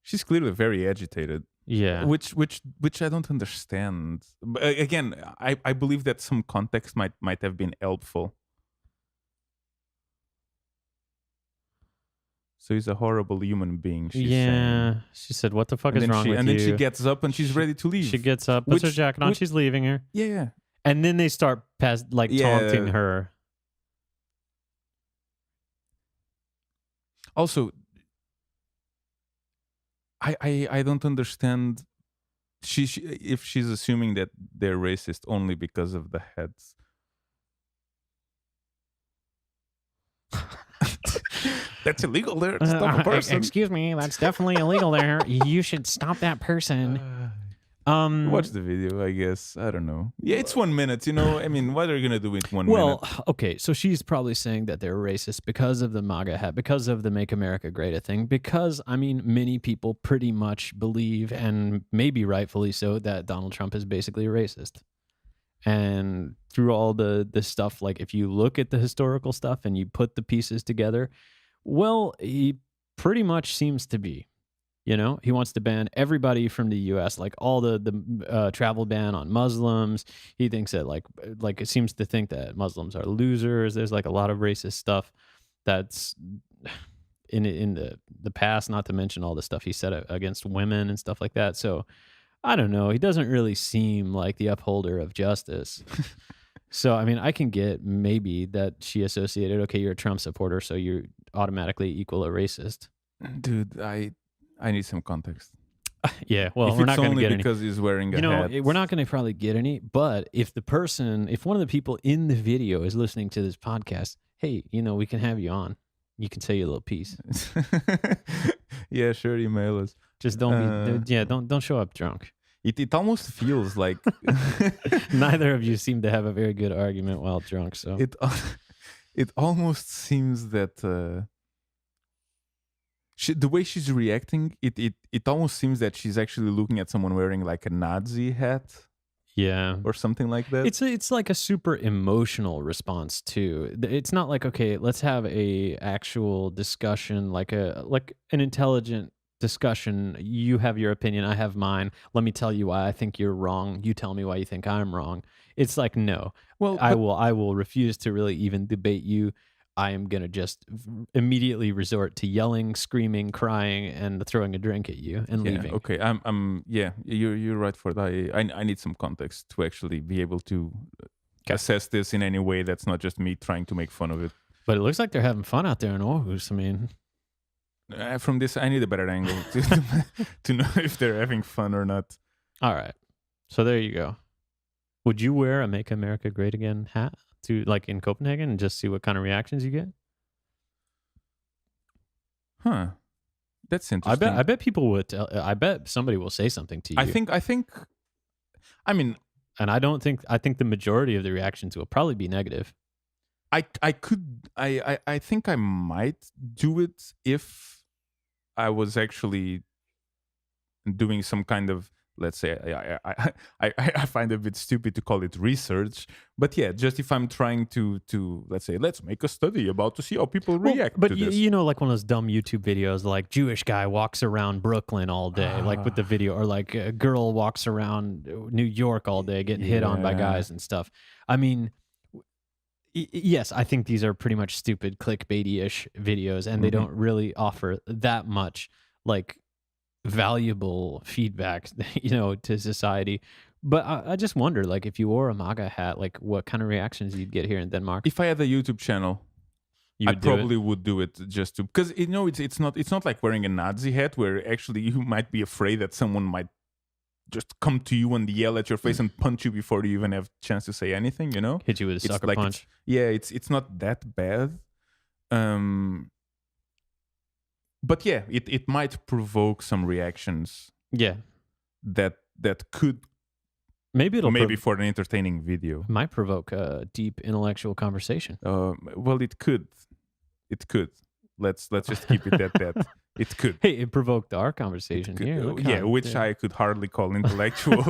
She's clearly very agitated. Yeah. Which I don't understand. But again, I believe that some context might have been helpful. So he's a horrible human being. She's saying. She said, "What the fuck is wrong with you?" And then she gets up and she's ready to leave. She gets up, puts her jacket on, she's leaving her. Yeah. And then they start taunting her. Also, I don't understand. She if she's assuming that they're racist only because of the heads. That's illegal there. Stop a person. Excuse me, that's definitely illegal there. You should stop that person. Watch the video, I guess. I don't know. Yeah, it's 1 minute, I mean, what are you going to do with 1 minute? Well, okay, so she's probably saying that they're racist because of the MAGA hat, because of the Make America Great thing, because, I mean, many people pretty much believe, and maybe rightfully so, that Donald Trump is basically a racist. And through all the stuff, like if you look at the historical stuff and you put the pieces together, well, he pretty much seems to be. He wants to ban everybody from the U.S., like all the travel ban on Muslims. He thinks that like it seems to think that Muslims are losers. There's like a lot of racist stuff that's in the past, not to mention all the stuff he said against women and stuff like that. So I don't know. He doesn't really seem like the upholder of justice. So, I mean, I can get maybe that she associated, okay, you're a Trump supporter, so you're automatically equal a racist. Dude, I need some context. Yeah, well, if we're not going to get any. Because he's wearing a hat. We're not going to probably get any, but if one of the people in the video is listening to this podcast, hey, we can have you on. You can say your little piece. Yeah, sure, email us. Just don't show up drunk. It almost feels like neither of you seem to have a very good argument while drunk. So it almost seems that the way she's reacting, it almost seems that she's actually looking at someone wearing like a Nazi hat. Yeah, or something like that. It's like a super emotional response too. It's not like, okay, let's have a actual discussion, like an intelligent discussion. You have your opinion, I have mine. Let me tell you why I think you're wrong. You tell me why you think I'm wrong. It's like, no. Well, I will refuse to really even debate you. I am gonna just immediately resort to yelling, screaming, crying, and throwing a drink at you and leaving. Okay, you're right for that. I need some context to actually be able to assess this in any way that's not just me trying to make fun of it. But it looks like they're having fun out there in Aarhus. I mean, from this, I need a better angle to know if they're having fun or not. All right, so there you go. Would you wear a "Make America Great Again" hat to like in Copenhagen and just see what kind of reactions you get? Huh. That's interesting. I bet people would. I bet somebody will say something to you. I think. I mean, and I think the majority of the reactions will probably be negative. I think I might do it if I was actually doing some kind of, let's say, I find it a bit stupid to call it research, but yeah, just if I'm trying to let's say, let's make a study about to see how people react but to this. Like one of those dumb YouTube videos, like Jewish guy walks around Brooklyn all day, like with the video, or like a girl walks around New York all day getting hit on by guys and stuff. I mean, yes, I think these are pretty much stupid clickbaity-ish videos, and they don't really offer that much like valuable feedback, to society. But I just wonder, like, if you wore a MAGA hat, like, what kind of reactions you'd get here in Denmark? If I had a YouTube channel, I probably would do it just to, because it's not like wearing a Nazi hat where actually you might be afraid that someone might just come to you and yell at your face and punch you before you even have a chance to say anything. Hit you with a sucker punch. It's not that bad. But yeah, it might provoke some reactions. Yeah, that could maybe for an entertaining video might provoke a deep intellectual conversation. Well, it could. Let's just keep it at that. It could. Hey, it provoked our conversation here. Look Yeah, how- which I could hardly call intellectual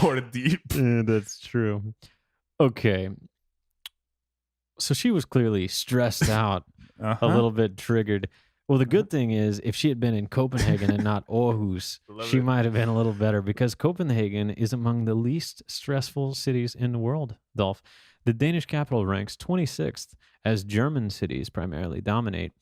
or deep. Yeah, that's true. Okay. So she was clearly stressed out, a Uh-huh. little bit triggered. Well, the good thing is, if she had been in Copenhagen and not Aarhus, Love she it. might have been a little better, because Copenhagen is among the least stressful cities in the world, Dolph. The Danish capital ranks 26th, as German cities primarily dominate.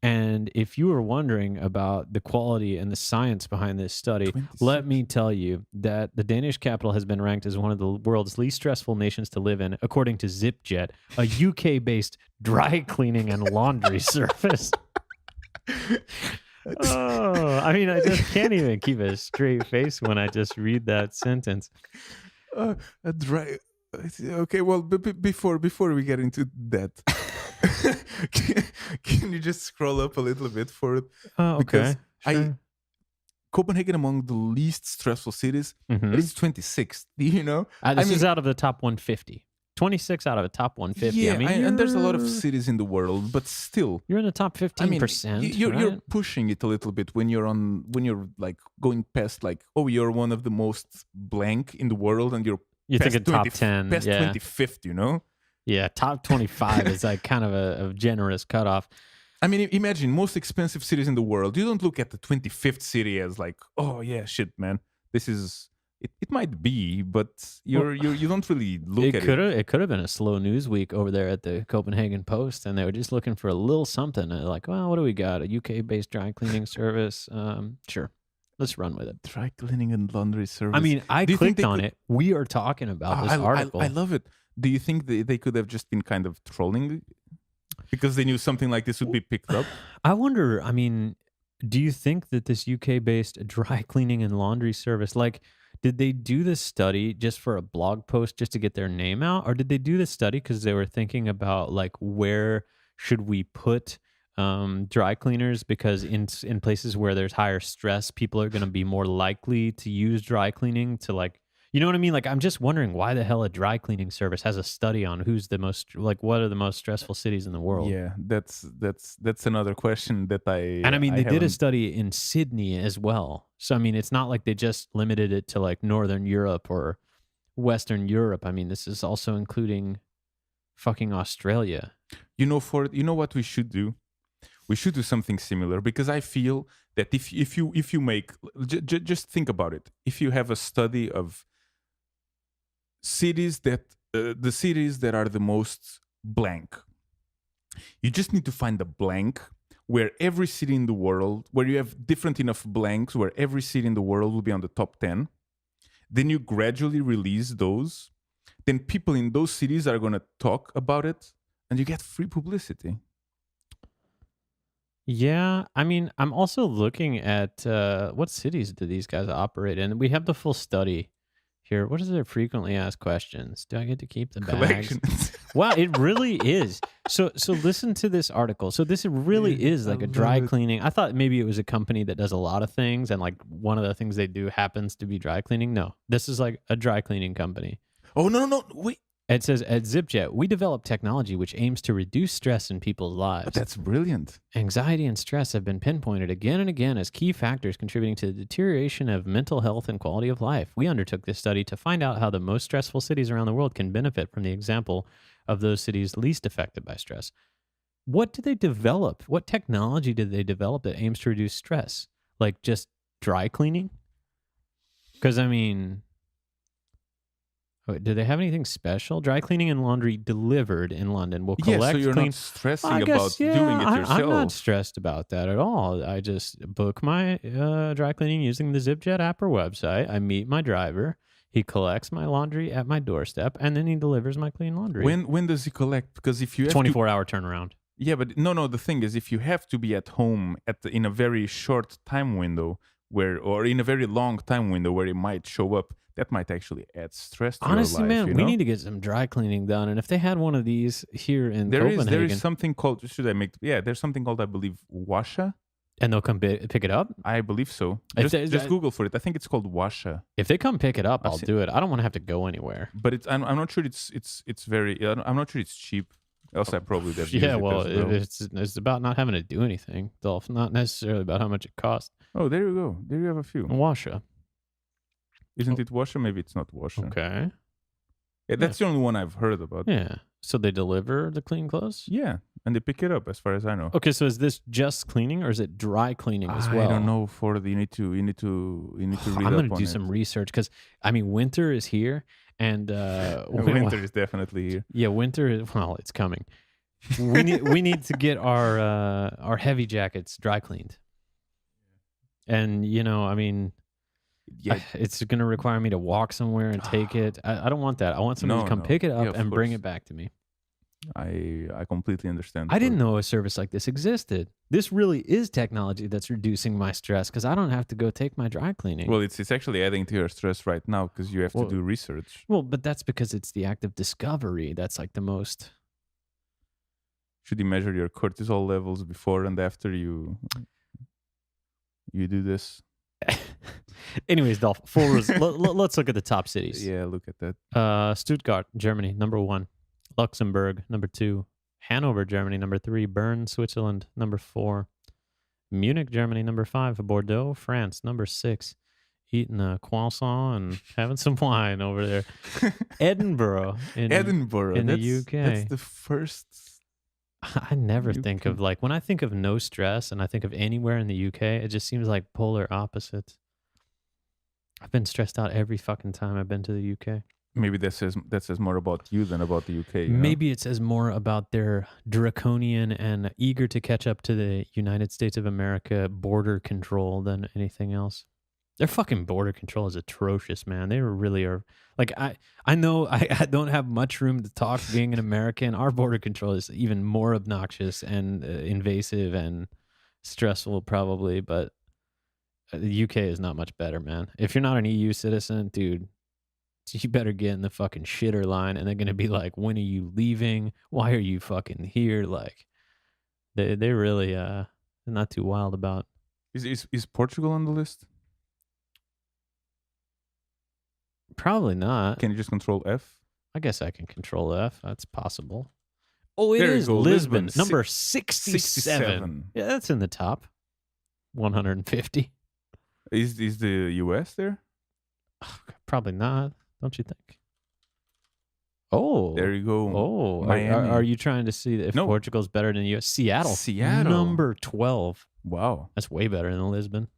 And if you were wondering about the quality and the science behind this study, 26. let me tell you that the Danish capital has been ranked as one of the world's least stressful nations to live in, according to ZipJet, a UK-based dry cleaning and laundry service. Oh, I mean, I just can't even keep a straight face when I just read that sentence. A dry. Okay, well, before we get into that, can you just scroll up a little bit for it? Oh, Because okay. Sure. Copenhagen among the least stressful cities. Mhm. It is 26th. Do you know? This is out of the top 150. 26 out of the top 150. Yeah, I mean, and there's a lot of you're- cities in the world, but still, You're in the top 15%. you're right? pushing it a little bit when you're like going past like, oh, you're one of the most blank in the world, and you're You're past thinking top 10. past Yeah. 25th. You know. Yeah, top 25 is like kind of a generous cutoff. I mean, imagine most expensive cities in the world. You don't look at the 25th city as like, oh yeah, shit, man. This is it. It might be, but you don't really look at it. It could have been a slow news week over there at the Copenhagen Post, and they were just looking for a little something. And they're like, well, what do we got? A UK-based dry cleaning service? Sure, let's run with it. Dry cleaning and laundry service. I mean, I Do you think clicked they on could- it. We are talking about this I article. I love it. Do you think they could have just been kind of trolling because they knew something like this would be picked up? I wonder, I mean, do you think that this UK-based dry cleaning and laundry service, like, did they do this study just for a blog post just to get their name out? Or did they do this study because they were thinking about, like, where should we put dry cleaners? Because in places where there's higher stress, people are going to be more likely to use dry cleaning to, like, you know what I mean? Like, I'm just wondering why the hell a dry cleaning service has a study on who's the most, like, what are the most stressful cities in the world? Yeah, that's another question that I. And I mean, they did a haven't- study in Sydney as well. So, I mean, it's not like they just limited it to like Northern Europe or Western Europe. I mean, this is also including fucking Australia. You know what we should do? We should do something similar, because I feel that if you make just think about it. If you have a study of cities the cities that are the most blank, you just need to find a blank where every city in the world, where you have different enough blanks where every city in the world will be on the top 10. Then you gradually release those. Then people in those cities are going to talk about it, and you get free publicity. Yeah. I mean, I'm also looking at what cities do these guys operate in? We have the full study here. What is their frequently asked questions? Do I get to keep the bags? Collections. Wow, it really is. So listen to this article. So this really Yeah, is like I a dry love it. cleaning. I thought maybe it was a company that does a lot of things, and like one of the things they do happens to be dry cleaning. No, this is like a dry cleaning company. Oh, no, wait. It says at ZipJet, we develop technology which aims to reduce stress in people's lives. That's brilliant. Anxiety and stress have been pinpointed again and again as key factors contributing to the deterioration of mental health and quality of life. We undertook this study to find out how the most stressful cities around the world can benefit from the example of those cities least affected by stress. What did they develop? What technology did they develop that aims to reduce stress? Like just dry cleaning? Because, I mean, do they have anything special? Dry cleaning and laundry delivered in London will collect, Yeah, so you're clean. not stressing I guess, about yeah, doing it yourself. I'm not stressed about that at all. I just book my dry cleaning using the ZipJet app or website. I meet my driver. He collects my laundry at my doorstep, and then he delivers my clean laundry. When does he collect? Because if you have 24-hour turnaround. yeah, but no. The thing is, if you have to be at home in a very short time window, or in a very long time window where it might show up, that might actually add stress to Honestly, your life. man, we need to get some dry cleaning done. And if they had one of these here in Copenhagen, there is something called there's something called, I believe, Washa. and they'll come pick it up. I believe so. If Just Google for it. I think it's called Washa. If they come pick it up, I'll seen- do it. I don't want to have to go anywhere. But I'm not sure it's very. I'm not sure it's cheap. Else I probably would have used Yeah, it well, as well. it's about not having to do anything, Dolph. Not necessarily about how much it costs. Oh, there you go. There you have a few. Washa. Isn't it Washa? Maybe it's not Washa. Okay. Yeah, that's the only one I've heard about. Yeah. So they deliver the clean clothes? Yeah, and they pick it up, as far as I know. Okay, so is this just cleaning or is it dry cleaning as well? I don't know. You need to read I'm up gonna on do it. some research because I mean winter is here and Winter is definitely here. Yeah, winter is it's coming. We need to get our heavy jackets dry cleaned. And I mean, Yeah, it's going to require me to walk somewhere and take it. I don't want that. I want somebody to come pick it up and bring it back to me. I completely understand. I didn't know a service like this existed. This really is technology that's reducing my stress because I don't have to go take my dry cleaning. Well, it's actually adding to your stress right now because you have to do research. Well, but that's because it's the act of discovery that's like the most. Should you measure your cortisol levels before and after you do this? Anyways, Dolph, let's look at the top cities. Yeah, look at that. Stuttgart, Germany, number 1. Luxembourg, number 2. Hanover, Germany, number 3. Bern, Switzerland, number 4. Munich, Germany, number 5. Bordeaux, France, number 6. Eating a croissant and having some wine over there. Edinburgh in the UK. That's the first. I never think of when I think of no stress and I think of anywhere in the UK, it just seems like polar opposites. I've been stressed out every fucking time I've been to the UK. Maybe that says more about you than about the UK. Maybe it says more about their draconian and eager to catch up to the United States of America border control than anything else. Their fucking border control is atrocious, man. They really are. I know I don't have much room to talk being an American. Our border control is even more obnoxious and invasive and stressful probably, but the UK is not much better, man. If you're not an EU citizen, dude, you better get in the fucking shitter line and they're going to be like, when are you leaving? Why are you fucking here? Like, they really, they're not too wild about. Is Portugal on the list? Probably not. Can you just control F? I guess I can control F. That's possible. Oh, it there is Lisbon. Number 67. 67. Yeah, that's in the top. 150. Is the US there? Probably not. Don't you think? Oh. There you go. Oh. Miami. Are you trying to see if Portugal's better than the US? Seattle. Number 12. Wow. That's way better than Lisbon.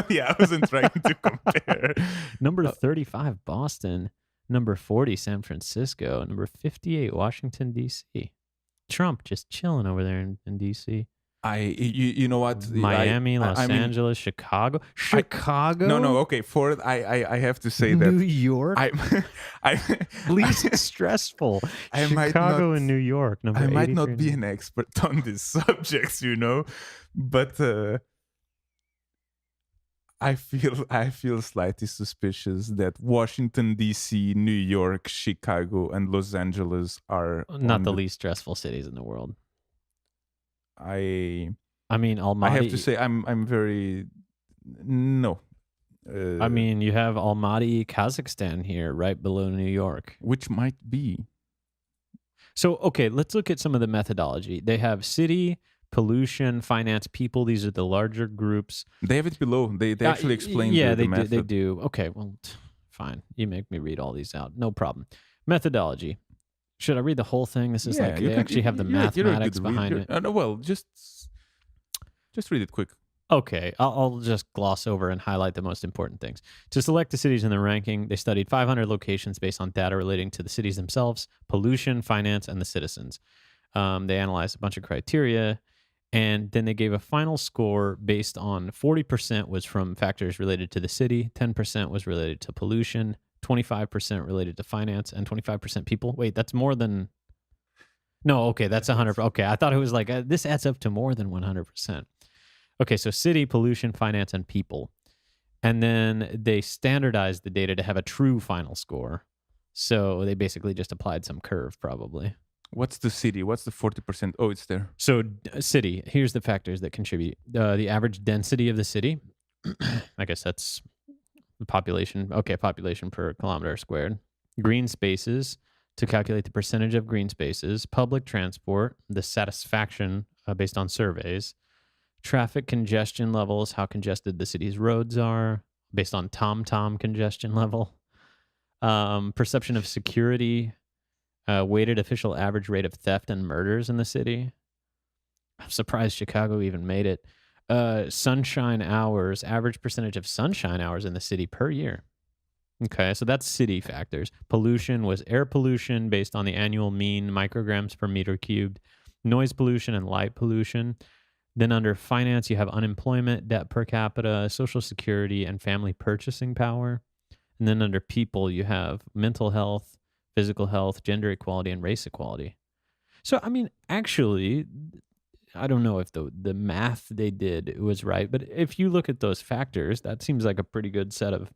Yeah, I wasn't trying to compare. Number 35, Boston. Number 40, San Francisco. Number 58, Washington, D.C. Trump just chilling over there in D.C. You know what? Miami, Los Angeles, Chicago. Chicago? No. Okay, for it, I have to say New that New York? I Least stressful. Chicago and New York. Number I might 83. not be an expert on these subjects, but I feel slightly suspicious that Washington D.C., New York, Chicago, and Los Angeles are not the least stressful cities in the world. I mean, Almaty. I have to say, I'm very no. I mean, you have Almaty, Kazakhstan here, right below New York, which might be. So, okay, let's look at some of the methodology. They have city, pollution, finance, people. These are the larger groups. They have it below. They actually explain. Yeah, the method. They do. Okay, well, fine. You make me read all these out. No problem. Methodology. Should I read the whole thing? This is they actually have the mathematics behind it. No, well, just read it quick. Okay, I'll just gloss over and highlight the most important things. To select the cities in the ranking, they studied 500 locations based on data relating to the cities themselves, pollution, finance, and the citizens. They analyzed a bunch of criteria, and then they gave a final score based on 40% was from factors related to the city, 10% was related to pollution, 25% related to finance, and 25% people. Wait, that's more than... No, okay, that's 100%. Okay, I thought it was like, this adds up to more than 100%. Okay, so city, pollution, finance, and people. And then they standardized the data to have a true final score. So they basically just applied some curve, probably. What's the city? What's the 40%? Oh, it's there. So city, here's the factors that contribute. The average density of the city. I guess that's the population. Okay, population per kilometer squared. Green spaces, to calculate the percentage of green spaces, public transport, the satisfaction based on surveys, traffic congestion levels, how congested the city's roads are, based on TomTom congestion level, perception of security, weighted official average rate of theft and murders in the city. I'm surprised Chicago even made it. Sunshine hours, average percentage of sunshine hours in the city per year. Okay, so that's city factors. Pollution was air pollution based on the annual mean micrograms per meter cubed, noise pollution and light pollution. Then under finance, you have unemployment, debt per capita, social security, and family purchasing power. And then under people, you have mental health, physical health, gender equality, and race equality. So, I mean, actually, I don't know if the math they did was right, but if you look at those factors, that seems like a pretty good set of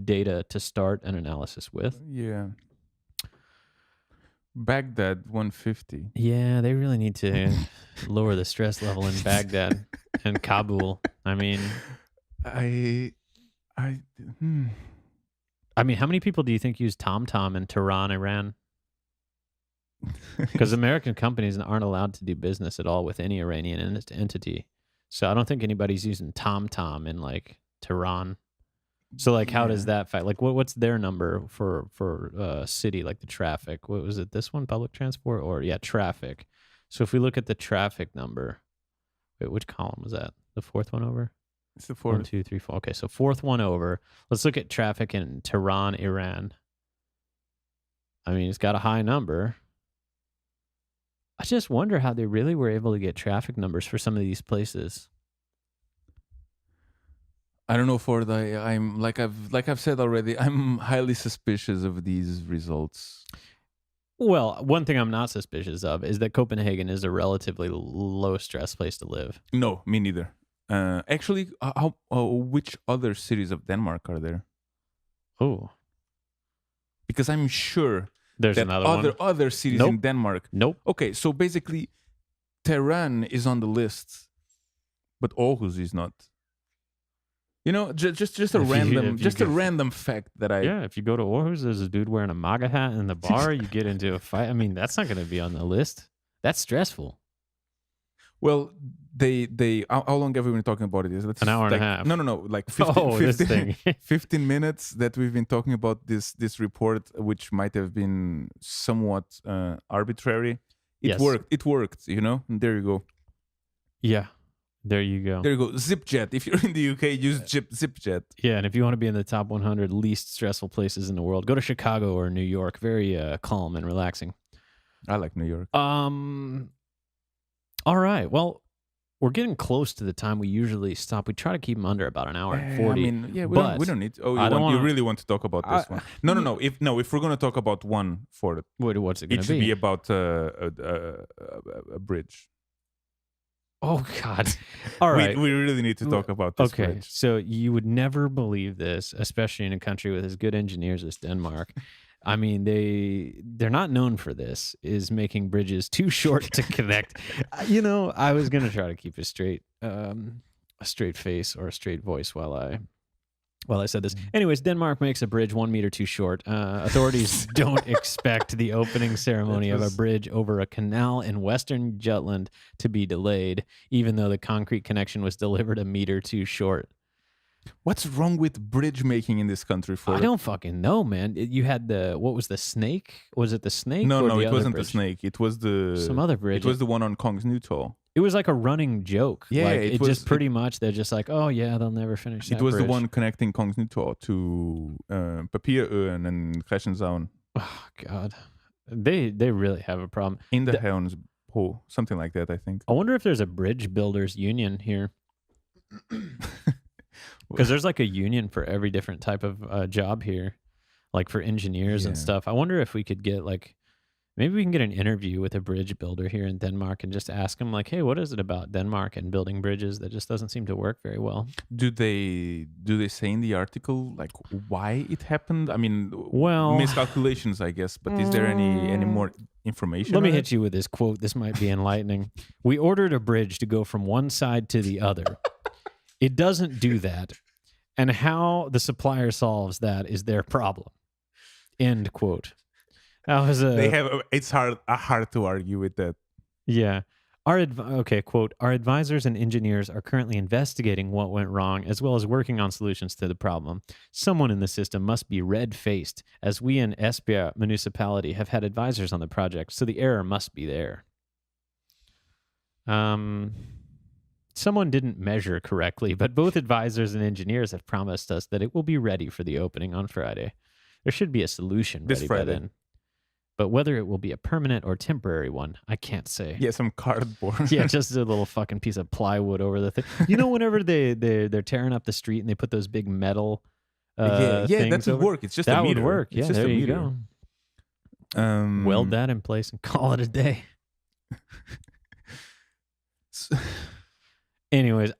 data to start an analysis with. Yeah. Baghdad 150. Yeah, they really need to lower the stress level in Baghdad and Kabul. I mean, how many people do you think use TomTom in Tehran, Iran? Because American companies aren't allowed to do business at all with any Iranian entity. So I don't think anybody's using TomTom in like Tehran. So like, how does that fact? Like, what's their number for city, like the traffic? What was it? This one, public transport, or traffic. So if we look at the traffic number, wait, which column was that? The fourth one over. It's the fourth. 1, 2, 3, 4. Okay, so fourth one over. Let's look at traffic in Tehran, Iran. I mean, it's got a high number. I just wonder how they really were able to get traffic numbers for some of these places. I don't know. I'm like I've said already, I'm highly suspicious of these results. Well, one thing I'm not suspicious of is that Copenhagen is a relatively low stress place to live. No, me neither. Actually, which other cities of Denmark are there? Oh, because I'm sure there's that another other cities in Denmark. Nope. Okay, so basically, Tehran is on the list, but Aarhus is not. You know, just a random fact that if you go to Aarhus, there's a dude wearing a MAGA hat in the bar. You get into a fight. I mean, that's not going to be on the list. That's stressful. Well, how long have we been talking about it? An hour and a half. No, like 15, this thing. 15 minutes that we've been talking about this report, which might have been somewhat arbitrary. It worked, you know? And there you go. Yeah. There you go. There you go. ZipJet. If you're in the UK, use ZipJet. Yeah, and if you want to be in the top 100 least stressful places in the world, go to Chicago or New York. Very calm and relaxing. I like New York. All right. Well, we're getting close to the time we usually stop. We try to keep them under about an hour and 40. I mean, we don't need. Oh, you really want to talk about this one? No. If we're going to talk about one for it, what's it going to be? It should be about a bridge. Oh, God. All right. We really need to talk about this bridge. So you would never believe this, especially in a country with as good engineers as Denmark. I mean, they're not known for this, is making bridges too short to connect. You know, I was going to try to keep a straight face or a straight voice while I said this. Anyways, Denmark makes a bridge 1 meter too short. Authorities don't expect the opening ceremony of a bridge over a canal in Western Jutland to be delayed, even though the concrete connection was delivered a meter too short. What's wrong with bridge making in this country? I don't fucking know, man. You had what was the snake? Was it the snake? No, it wasn't the snake. It was some other bridge. It was the one on Kongens Nytorv. It was like a running joke. Yeah, like, it was just pretty much, they're just like, oh yeah, they'll never finish that It was bridge. the one connecting Kongens Nytorv to Papierøen and Christianshavn. Oh, God. They really have a problem. In the Havns, something like that, I think. I wonder if there's a bridge builders union here. Because there's like a union for every different type of job here, like for engineers and stuff. I wonder if we could get maybe we can get an interview with a bridge builder here in Denmark and just ask them like, hey, what is it about Denmark and building bridges that just doesn't seem to work very well? Do they say in the article like why it happened? I mean, miscalculations, I guess, but is there any more information? Let me hit you with this quote. This might be enlightening. We ordered a bridge to go from one side to the other. It doesn't do that. And how the supplier solves that is their problem. End quote. That was They a have. It's hard to argue with that. yeah. Okay, quote, our advisors and engineers are currently investigating what went wrong as well as working on solutions to the problem. Someone in the system must be red-faced, as we in Esbjerg municipality have had advisors on the project, so the error must be there. Someone didn't measure correctly, but both advisors and engineers have promised us that it will be ready for the opening on Friday. There should be a solution This ready by Friday. then. But whether it will be a permanent or temporary one, I can't say. Yeah, some cardboard. Yeah, just a little fucking piece of plywood over the thing. You know, whenever they're tearing up the street and they put those big metal yeah, that things would over, work. It's just that a meter. would work. It's Yeah, just there a you meter. go. Weld that in place and call it a day. Anyways,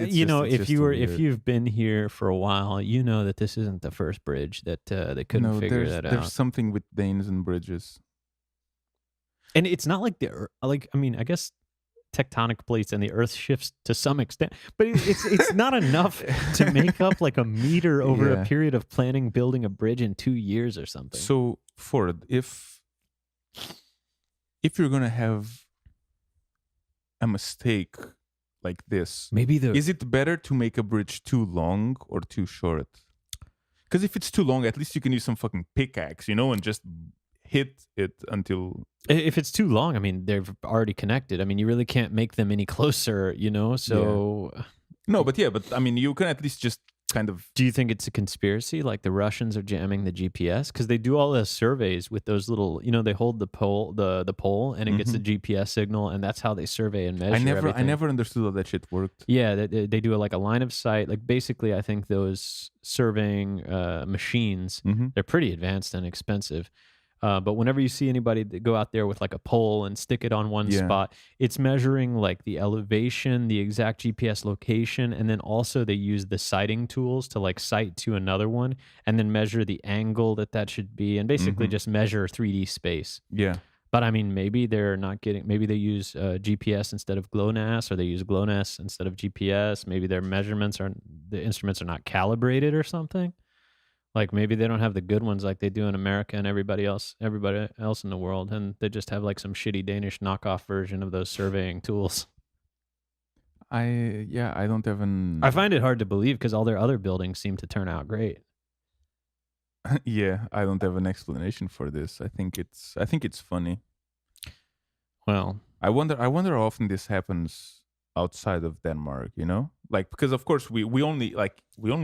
you know, if you've been here for a while, you know that this isn't the first bridge that they couldn't figure that out. There's something with Danes and bridges, and it's not like I mean, I guess tectonic plates and the Earth shifts to some extent, but it's not enough to make up like a meter over a period of planning building a bridge in 2 years or something. So Ford, if you're gonna have a mistake like this, is it better to make a bridge too long or too short? Because if it's too long, at least you can use some fucking pickaxe, you know, and just hit it until. If it's too long, I mean, they've already connected. I mean, you really can't make them any closer, you know. So no, but I mean, you can at least just kind of. Do you think it's a conspiracy? Like the Russians are jamming the GPS because they do all the surveys with those little, you know, they hold the pole, the pole, and it gets the GPS signal, and that's how they survey and measure. I never understood how that shit worked. Yeah, they do like a line of sight. Like basically, I think those surveying machines, they're pretty advanced and expensive. But whenever you see anybody that go out there with like a pole and stick it on one spot, it's measuring like the elevation, the exact GPS location, and then also they use the sighting tools to like sight to another one and then measure the angle that should be and basically just measure 3D space. Yeah. But I mean, maybe they're not getting, maybe they use GPS instead of GLONASS or they use GLONASS instead of GPS. Maybe their the instruments are not calibrated or something. Like maybe they don't have the good ones like they do in America and everybody else in the world, and they just have like some shitty Danish knockoff version of those surveying tools. I don't even. I find it hard to believe because all their other buildings seem to turn out great. Yeah, I don't have an explanation for this. I think it's funny. Well, I wonder how often this happens outside of Denmark, you know? Like, because of course we only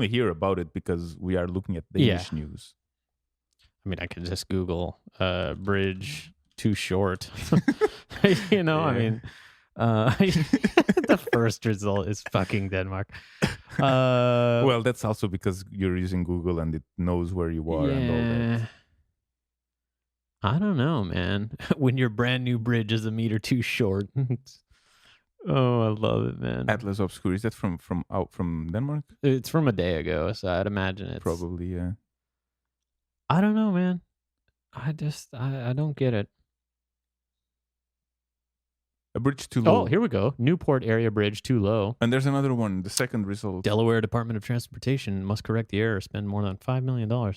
hear about it because we are looking at Danish news. I mean, I could just Google bridge too short. You know, I mean, the first result is fucking Denmark. Well, that's also because you're using Google and it knows where you are and all that. I don't know, man. When your brand new bridge is a meter too short. Oh, I love it, man. Atlas Obscure, is that from Denmark? It's from a day ago, so I'd imagine it's probably, yeah. I don't know, man. I don't get it. A bridge too low. Oh, here we go. Newport area bridge too low. And there's another one, the second result. Delaware Department of Transportation must correct the error, spend more than $5 million.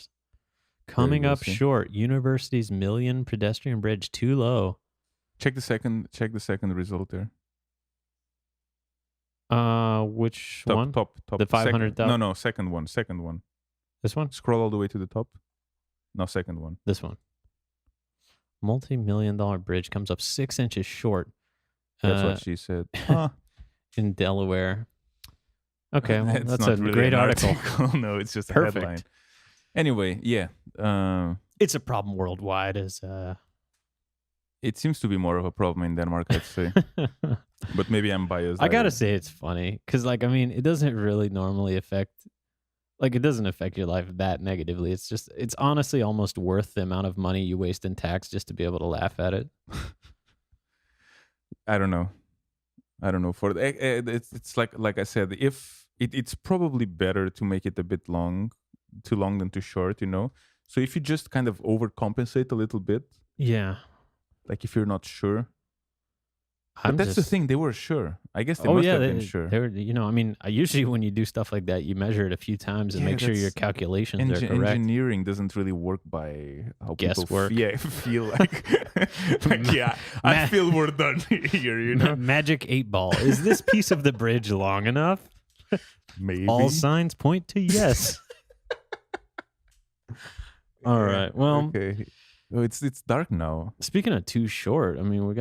Coming up short, University's million pedestrian bridge too low. Check the second result there. Which top, one? Top. The 500,000? No, second one. This one? Scroll all the way to the top. No, second one. This one. Multi-million-dollar bridge comes up 6 inches short. That's what she said. In Delaware. Okay, well, that's a really great article. No, it's just a Perfect. headline. Anyway, yeah. It's a problem worldwide. It seems to be more of a problem in Denmark, let's say. But maybe I'm biased. I gotta say it's funny because, like, I mean, it doesn't really normally affect, like, it doesn't affect your life that negatively. It's honestly almost worth the amount of money you waste in tax just to be able to laugh at it. I don't know. For it's like I said, if it's probably better to make it a bit too long than too short, you know. So if you just kind of overcompensate a little bit, yeah. Like if you're not sure, But that's the thing. They were sure. I guess they Oh must yeah, have been sure. they were. You know, I mean, usually when you do stuff like that, you measure it a few times and Yeah, make sure your that's calculations are correct. Engineering doesn't really work by how people Guesswork. feel like, yeah, I feel we're done here, you know? Magic 8-ball. Is this piece of the bridge long enough? Maybe. All signs point to yes. All right. Well, okay. Oh, it's dark now. Speaking of too short, I mean, we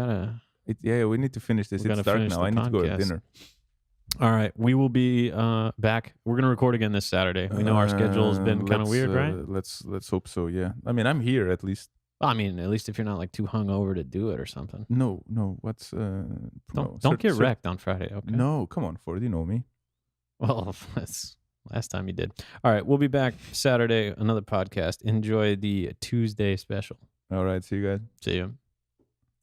We need to finish this. It's dark now. I need to go to dinner. All right, we will be back. We're gonna record again this Saturday. We know our schedule has been kind of weird, right? Let's hope so. Yeah. I mean, I'm here at least. I mean, at least if you're not like too hungover to do it or something. No. What's don't get wrecked on Friday. Okay. No, come on, Ford. You know me. Well, that's last time you did. All right, we'll be back Saturday. Another podcast. Enjoy the Tuesday special. All right. See you guys. See you.